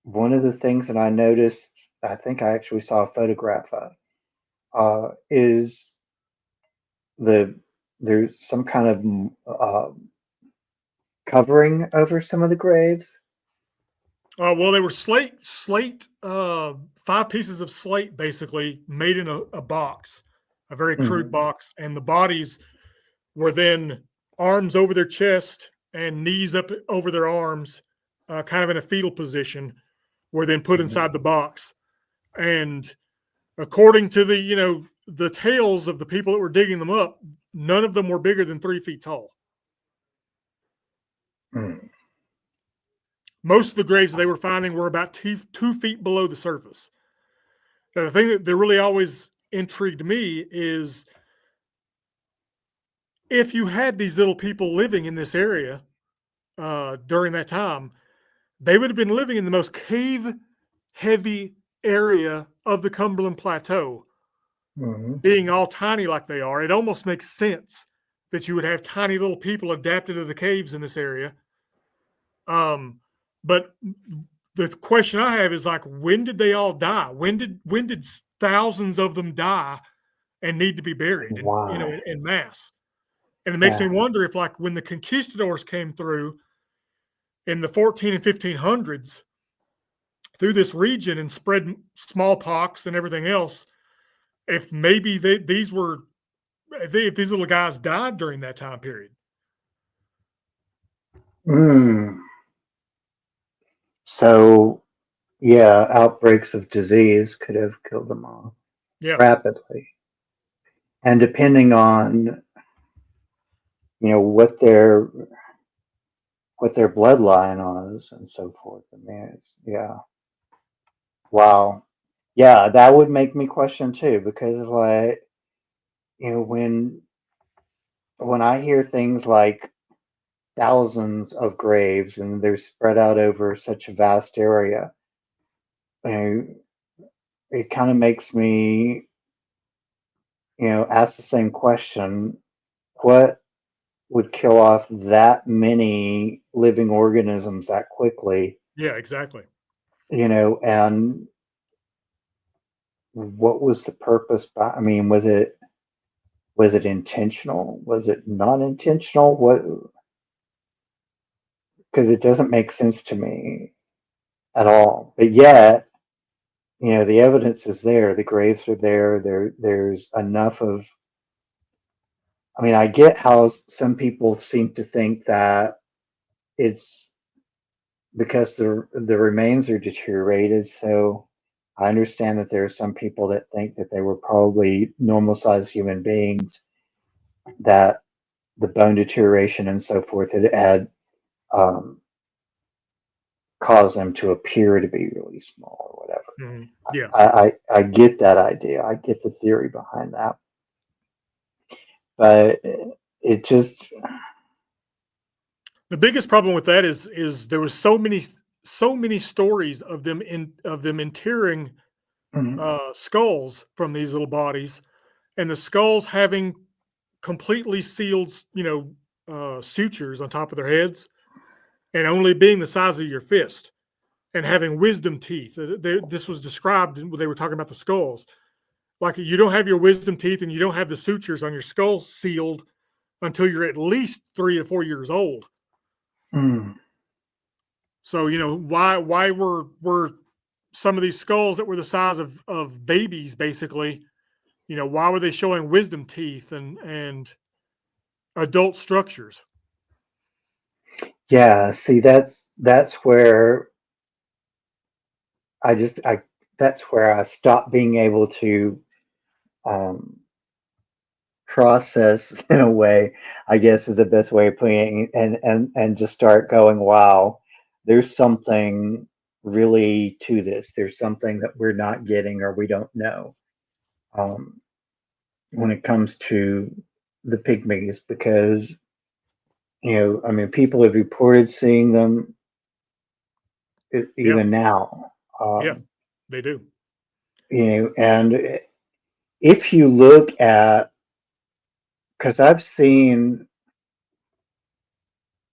one of the things that I noticed, I think I actually saw a photograph of, is the there's some kind of covering over some of the graves. Well, they were slate, 5 pieces of slate basically made in a box, a very crude Mhm. box, and the bodies were then arms over their chest and knees up over their arms, kind of in a fetal position, were then put Mhm. inside the box. And according to the tales of the people that were digging them up, none of them were bigger than 3 feet tall. Mm. Most of the graves they were finding were about 2 feet below the surface. Now, the thing that really always intrigued me is if you had these little people living in this area during that time, they would have been living in the most cave heavy area of the Cumberland Plateau, Mhm. being all tiny like they are. It almost makes sense that you would have tiny little people adapted to the caves in this area. But the question I have is like, when did they all die? When did thousands of them die and need to be buried in Why? in mass? And it makes me Yeah. wonder if, like, when the conquistadors came through in the 14 and 1500s through this region and spread smallpox and everything else, if maybe if these little guys died during that time period. Mm. So, yeah, outbreaks of disease could have killed them all Yeah, rapidly. And depending on, what their bloodline was and so forth. I mean, yeah, wow, yeah, that would make me question too, because like, when I hear things like thousands of graves and they're spread out over such a vast area, you know, it kind of makes me, ask the same question: what would kill off that many living organisms that quickly? yeah, exactly. And what was the purpose I mean, was it intentional? Was it not intentional? What? Because it doesn't make sense to me at all. But yet, the evidence is there. The graves are there. There's enough of. I mean, I get how some people seem to think that it's because the remains are deteriorated. So I understand that there are some people that think that they were probably normal sized human beings, that the bone deterioration and so forth had um, caused them to appear to be really small or whatever. Yeah. I get that idea. I get the theory behind that, but it just. The biggest problem with that is there was so many stories of them interring Mhm. skulls from these little bodies, and the skulls having completely sealed, sutures on top of their heads, and only being the size of your fist, and having wisdom teeth. This was described when they were talking about the skulls. Like, you don't have your wisdom teeth and you don't have the sutures on your skull sealed until you're at least 3 to 4 years old. Mm. So, why were some of these skulls that were the size of babies basically, why were they showing wisdom teeth and adult structures? Yeah, see, that's where I just I that's where I stopped being able to um, process in a way, I guess is the best way of putting it, and just start going, wow, there's something really to this. There's something that we're not getting or we don't know. Um, when it comes to the pygmies because, I mean, people have reported seeing them Yeah. even now. Yeah. Um, They do. and if you look at, because I've seen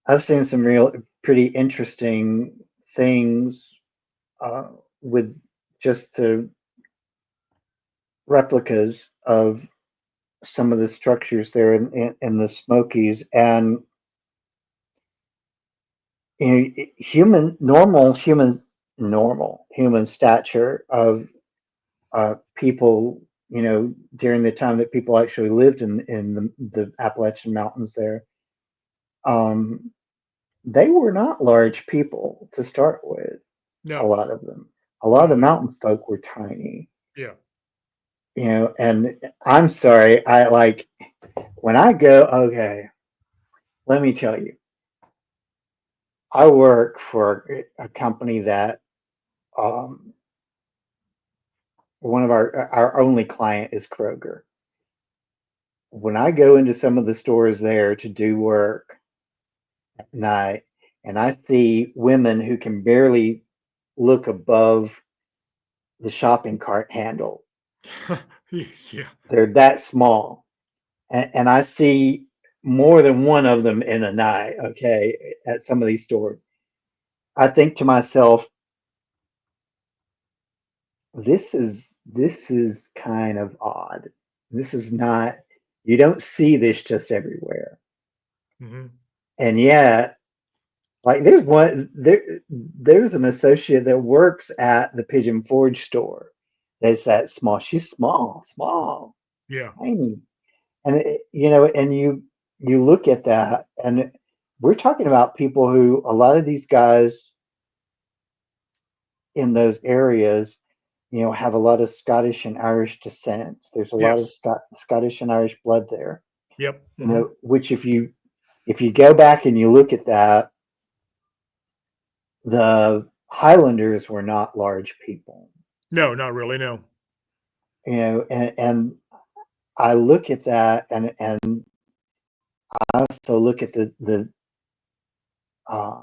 some real pretty interesting things uh, with just the replicas of some of the structures there in the Smokies, and human stature of people, during the time that people actually lived in the Appalachian Mountains there. Um, they were not large people to start with. A No. lot of them, a lot of No. the mountain folk were tiny. Yeah. And I'm sorry, I like when I go. Okay, let me tell you, I work for a company that um, one of our only client is Kroger. When I go into some of the stores there to do work at night, and I see women who can barely look above the shopping cart handle, Yeah. they're that small, and I see more than one of them in a night. Okay, at some of these stores, I think to myself, this is kind of odd. This is not. You don't see this just everywhere, Hmm. and yet, like there's an associate that works at the Pigeon Forge store. That's that small. She's small, small, Yeah. tiny, and and you look at that, and we're talking about people who a lot of these guys in those areas, have a lot of Scottish and Irish descent. There's a lot of Yes. Scottish and Irish blood there. Yep. Hmm. Which if you go back and you look at that, the Highlanders were not large people. No, not really. No. And I look at that, and I also look at the uh,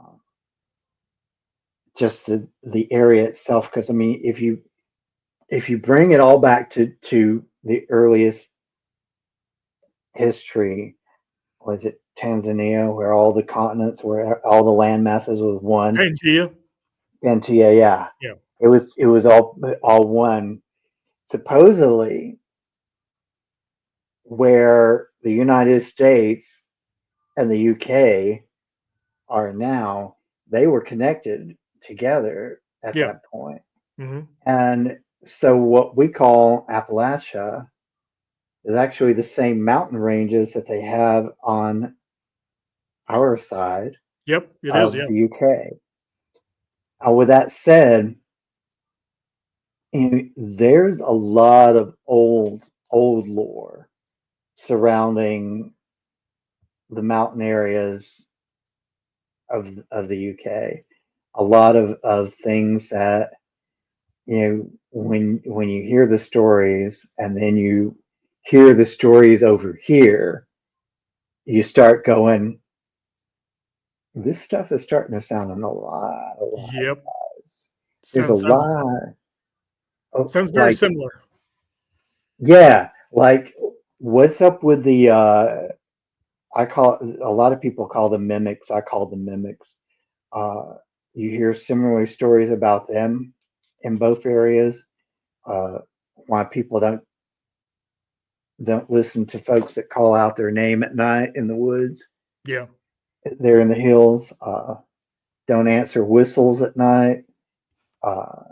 just the area itself, because I mean, if you bring it all back to the earliest history, was it Tanzania, where all the continents, where all the land masses was one? Pangea. Pangaea, yeah. Yeah. It was all one. Supposedly, where the United States and the UK are now, they were connected together at Yeah. that point. Hmm. And so what we call Appalachia is actually the same mountain ranges that they have on our side Yep. It is. of Yeah. the UK. With that said, there's a lot of old lore surrounding the mountain areas of the UK. A lot of things that, when you hear the stories and then you hear the stories over here, you start going, this stuff is starting to sound a lot. Yep. There's a Sounds sounds lot, sounds very like, similar. yeah, like what's up with the I call a lot of people call them mimics. I call them mimics. Uh, you hear similar stories about them in both areas. Uh, why people don't listen to folks that call out their name at night in the woods. Yeah. They're in the hills. Don't answer whistles at night. Uh,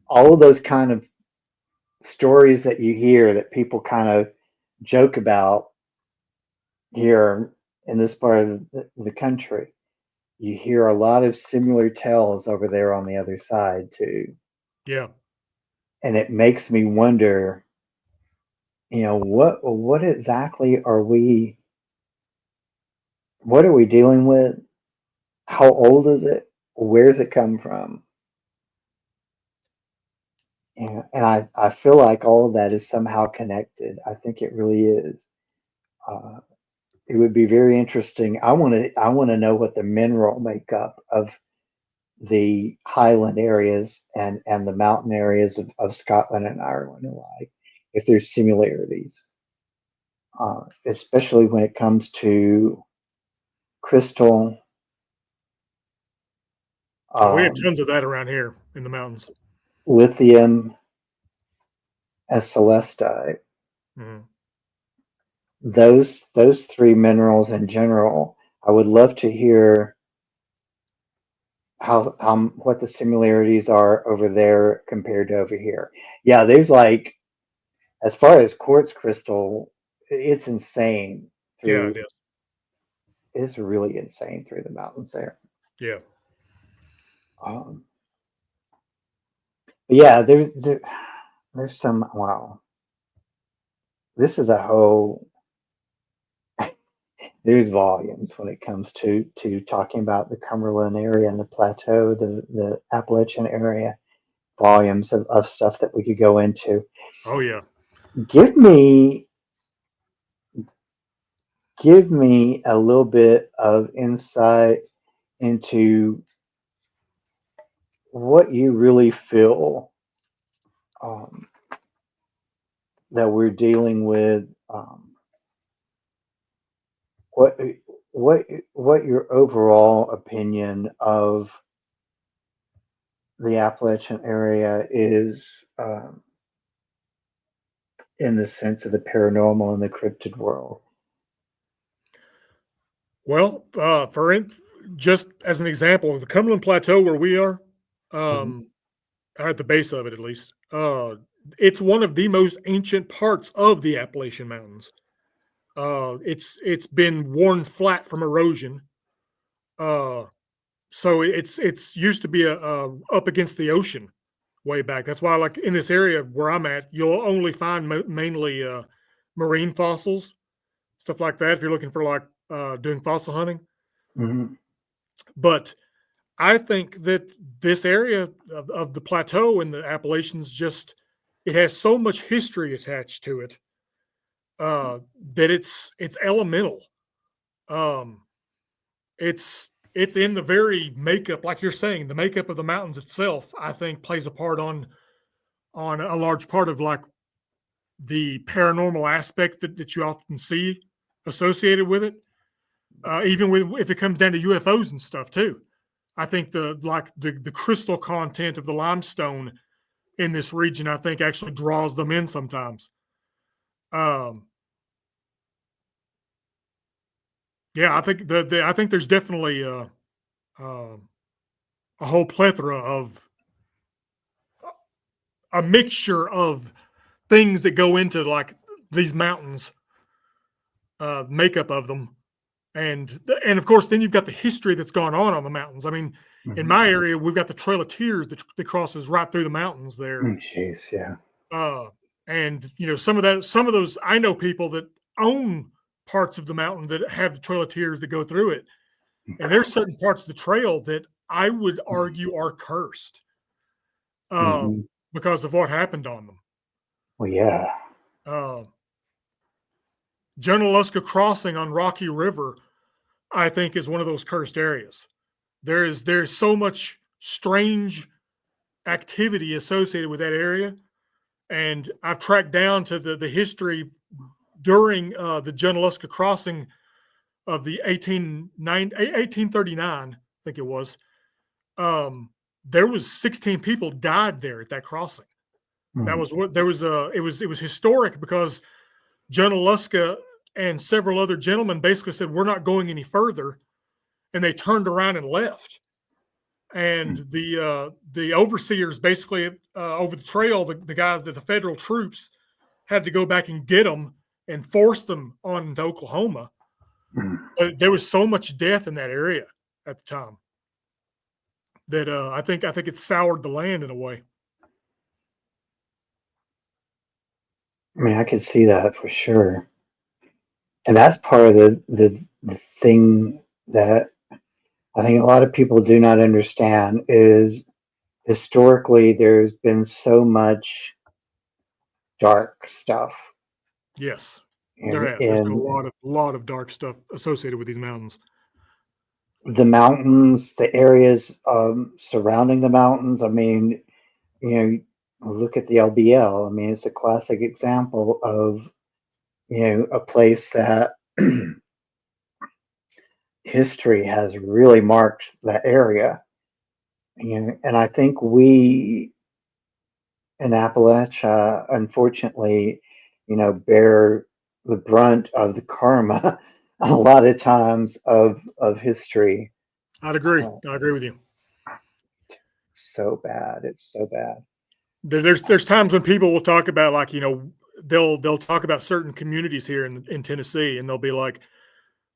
all of those kind of stories that you hear that people kind of joke about here in this part of the country. You hear a lot of similar tales over there on the other side too. Yeah. And it makes me wonder, what exactly what are we dealing with? How old is it? Where's it come from? And I feel like all of that is somehow connected. I think it really is. Uh, it would be very interesting. I want to know what the mineral makeup of the highland areas and the mountain areas of Scotland and Ireland are like. If there's similarities, especially when it comes to crystal, Oh, we have um, tons of that around here in the mountains. lithium, and celestite. Hmm. Those three minerals in general. I would love to hear how what the similarities are over there compared to over here. Yeah, there's like as far as quartz crystal, it's insane Yeah, through. it is. It's really insane through the mountains there. Yeah. Um, but yeah, there's some. Wow, this is a whole. There's volumes when it comes to talking about the Cumberland area and the plateau, the Appalachian area. Volumes of stuff that we could go into. Oh, yeah. Give me give me a little bit of insight into what you really feel, um, that we're dealing with. What what your overall opinion of the Appalachian area is, in the sense of the paranormal and the cryptid world. Well, just as an example, the Cumberland Plateau where we are, Mhm, um, at the base of it at least, it's one of the most ancient parts of the Appalachian Mountains. It's been worn flat from erosion. Uh, so it's used to be a up against the ocean way back. That's why, like in this area where I'm at, you'll only find mainly marine fossils, stuff like that. If you're looking for like doing fossil hunting, mhm, but I think that this area of the plateau in the Appalachians just it has so much history attached to it uh, that it's elemental. Um, it's in the very makeup, like you're saying, the makeup of the mountains itself. I think plays a part on a large part of like the paranormal aspect that you often see associated with it. Even with if it comes down to UFOs and stuff too. I think the crystal content of the limestone in this region, I think, actually draws them in sometimes. Um, yeah, I think I think there's definitely uh, a whole plethora of a mixture of things that go into like these mountains, makeup of them, and of course, then you've got the history that's gone on the mountains. I mean, in mhm. my area, we've got the Trail of Tears that crosses right through the mountains there. Jeez, yeah. Uh, and some of those, I know people that own parts of the mountain that have the Trail of Tears that go through it, and there's certain parts of the trail that I would argue are cursed uh, Mhm. because of what happened on them. Well, yeah. Uh, Junaluska Crossing on Rocky River, I think, is one of those cursed areas. There's so much strange activity associated with that area, and I've tracked down to the history during the Junaluska Crossing of the 1839, I think it was. Um, there was 16 people died there at that crossing. That Mm, was what there was a it was historic because Junaluska and several other gentlemen basically said we're not going any further, and they turned around and left. And mm, the overseers basically over the trail, the guys that the federal troops had to go back and get them and force them on to Oklahoma. mm. There was so much death in that area at the time that I think it soured the land in a way. I mean, I could see that for sure. And that's part of the thing that I think a lot of people do not understand is historically there's been so much dark stuff Yes, there in has. There's been a lot of dark stuff associated with these mountains. the mountains, the areas surrounding the mountains. I mean, you look at the LBL. I mean, it's a classic example of a place that history has really marked that area. And I think we in Appalachia, unfortunately, bear the brunt of the karma a lot of times of history. I'd agree. Uh, I agree with you. so bad. It's so bad. There's times when people will talk about, like, they'll talk about certain communities here in Tennessee, and they'll be like,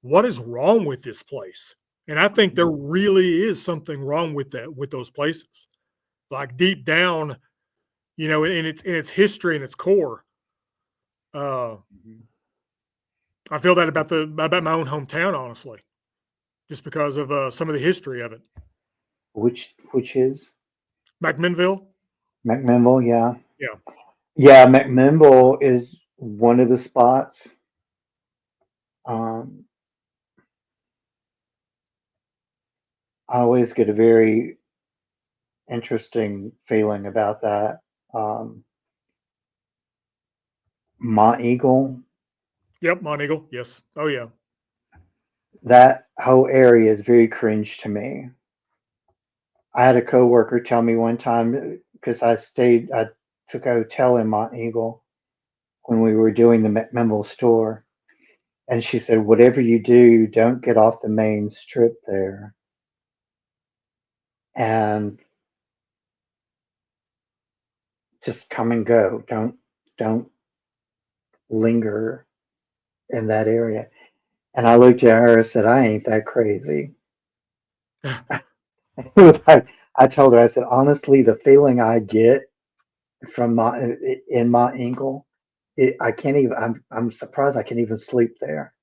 "What is wrong with this place?" And I think there really is something wrong with those places. Like, deep down, in its history and its core. Uh, I feel that about my own hometown, honestly, just because of some of the history of it. Which is McMinnville, McMinnville, yeah. yeah, Yeah, McMinnville is one of the spots. Um, I always get a very interesting feeling about that. Um, Mont Eagle, yep, Monteagle, yes, oh yeah, that whole area is very cringe to me. I had a coworker tell me one time because I took a hotel in Mont Eagle when we were doing the McMinnville store, and she said, "Whatever you do, don't get off the main strip there, and just come and go. Don't linger in that area." And I looked at her and said, "I ain't that crazy." I told her, I said, honestly, the feeling I get from my ankle, I can't even. I'm surprised I can even sleep there.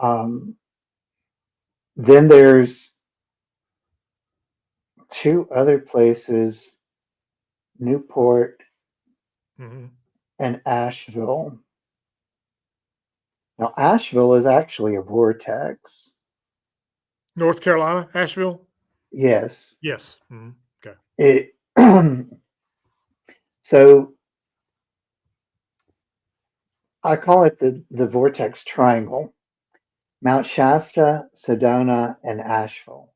Um, then there's two other places, Newport hmm and Asheville. Now, Asheville is actually a vortex. North Carolina, Asheville, Yes, yes, okay, it. So I call it the vortex triangle. Mount Shasta, Sedona, and Asheville.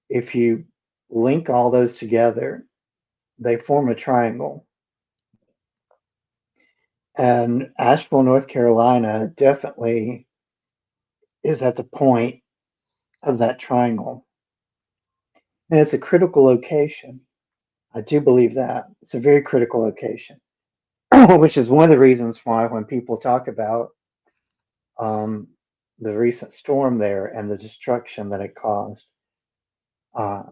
If you link all those together, they form a triangle. And Asheville, North Carolina, definitely is at the point of that triangle. And it's a critical location. I do believe that. It's a very critical location, which is one of the reasons why when people talk about um, the recent storm there and the destruction that it caused, uh,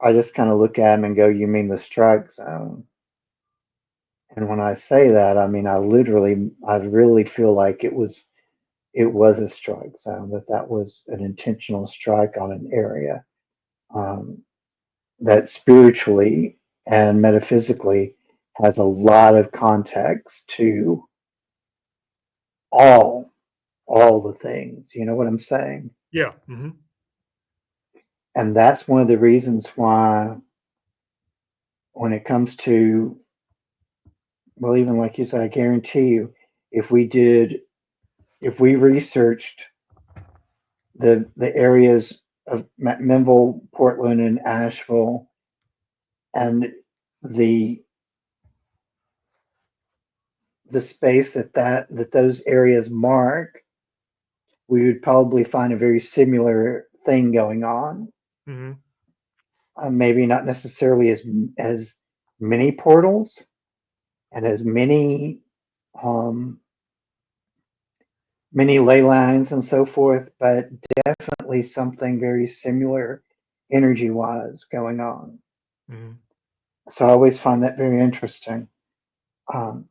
I just kind of look at them and go, "You mean the strike zone?" And when I say that, I mean I really feel like it was a strike zone, that was an intentional strike on an area um, that spiritually and metaphysically has a lot of context to all all the things. You know what I'm saying? yeah, And that's one of the reasons why when it comes to, well, even like you said, I guarantee you, if we did, if we researched the areas of McMinnville, Portland, and Asheville, and the the space that those areas mark, we would probably find a very similar thing going on. hmm Maybe not necessarily as many portals and as um, many ley lines and so forth, but definitely something very similar energy wise going on. hmm So I always find that very interesting. Um,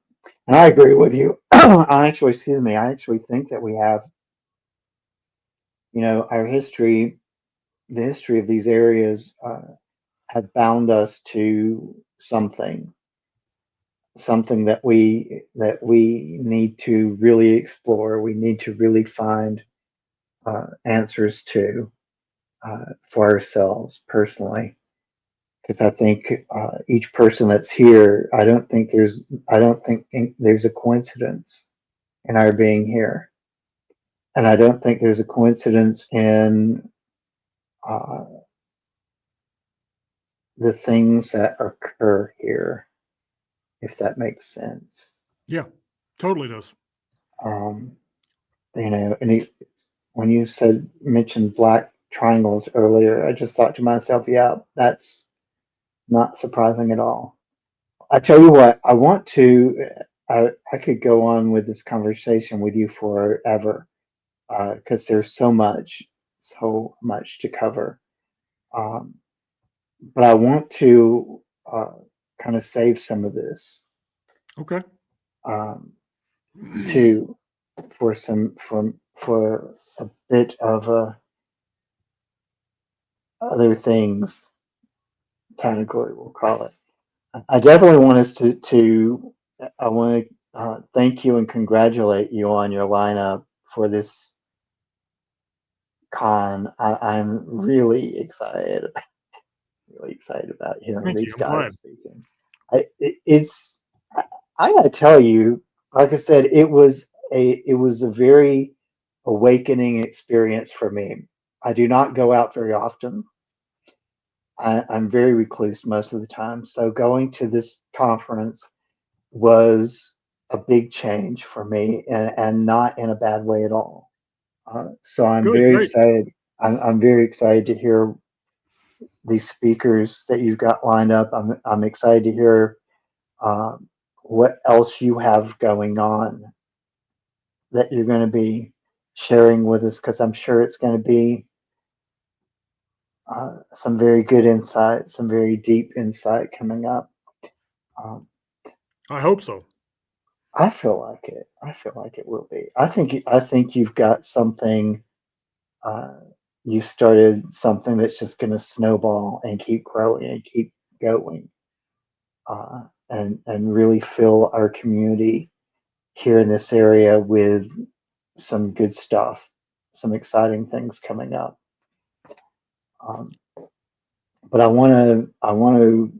and I agree with you. I actually think that we have, our history, the history of these areas. have bound us to something, something that we need to really explore. We need to really find answers to for ourselves personally. Because I think each person that's here, I don't think there's a coincidence in our being here, and I don't think there's a coincidence in uh, the things that occur here, if that makes sense. Yeah, totally does. Um, and when you mentioned black triangles earlier, I just thought to myself, yeah, that's not surprising at all. I tell you what, I could go on with this conversation with you forever because there's so much to cover. Um, but I want to kind of save some of this Okay. um, to for a bit of other things category, we'll call it. I definitely want us to I want to thank you and congratulate you on your lineup for this con. I'm really excited about hearing Thank you. these I'm guys glad. speaking. It's I gotta tell you, like I said, it was a very awakening experience for me. I do not go out very often. I'm very recluse most of the time. So going to this conference was a big change for me and not in a bad way at all. So I'm Good, very great. excited. I'm very excited to hear these speakers that you've got lined up. I'm excited to hear um, what else you have going on that you're going to be sharing with us because I'm sure it's going to be some very good insight, some very deep insight coming up. Um, I hope so. I feel like it. I feel like it will be. I think you've got something. Uh, you started something that's just going to snowball and keep growing and keep going, and really fill our community here in this area with some good stuff, some exciting things coming up. Um, but I want to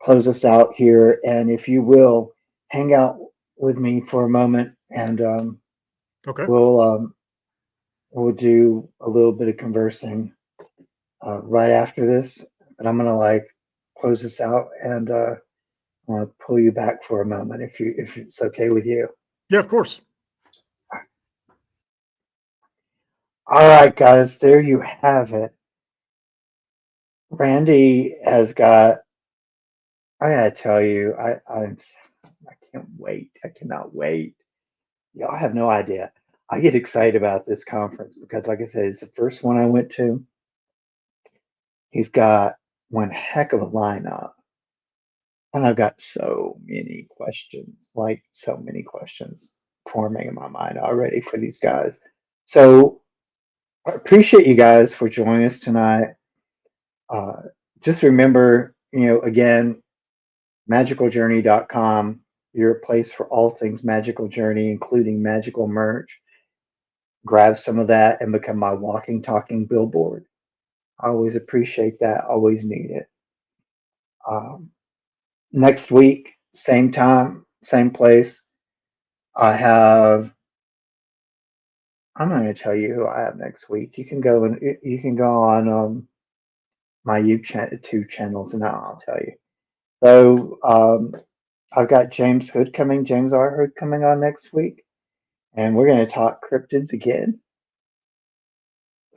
close us out here, and if you will, hang out with me for a moment, and Okay. we'll we'll do a little bit of conversing right after this. And I'm gonna like close this out, and I want to pull you back for a moment if it's okay with you. Yeah, of course. All right, guys, there you have it. Randy has got. I gotta tell you, I can't wait. I cannot wait. Y'all have no idea. I get excited about this conference because, like I said, it's the first one I went to. He's got one heck of a lineup, and I've got so many questions forming in my mind already for these guys. So I appreciate you guys for joining us tonight. Uh, just remember, again, magicaljourney.com, your place for all things magical journey, including magical merch. Grab some of that and become my walking, talking billboard. I always appreciate that. Always need it. Um, Next week, same time, same place. I have. I'm not going to tell you who I have next week. You can go on my YouTube channels and I'll tell you. So I've got James R. Hood coming on next week, and we're going to talk cryptids again.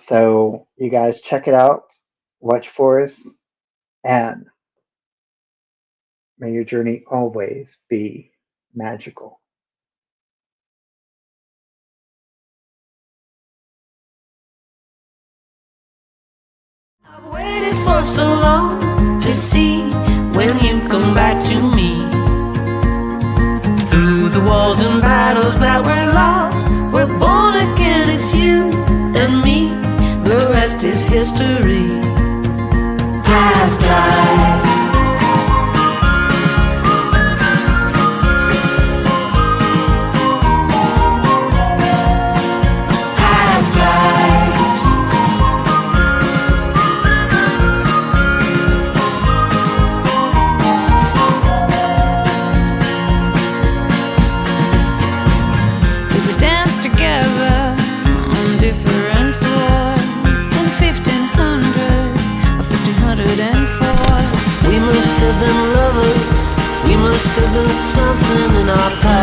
So you guys check it out, watch for us, and may your journey always be magical. I've waited for so long to see when you come back to me. Through the wars and battles that were lost, we're born again, it's you and me. The rest is history. Past life. There's something in our past.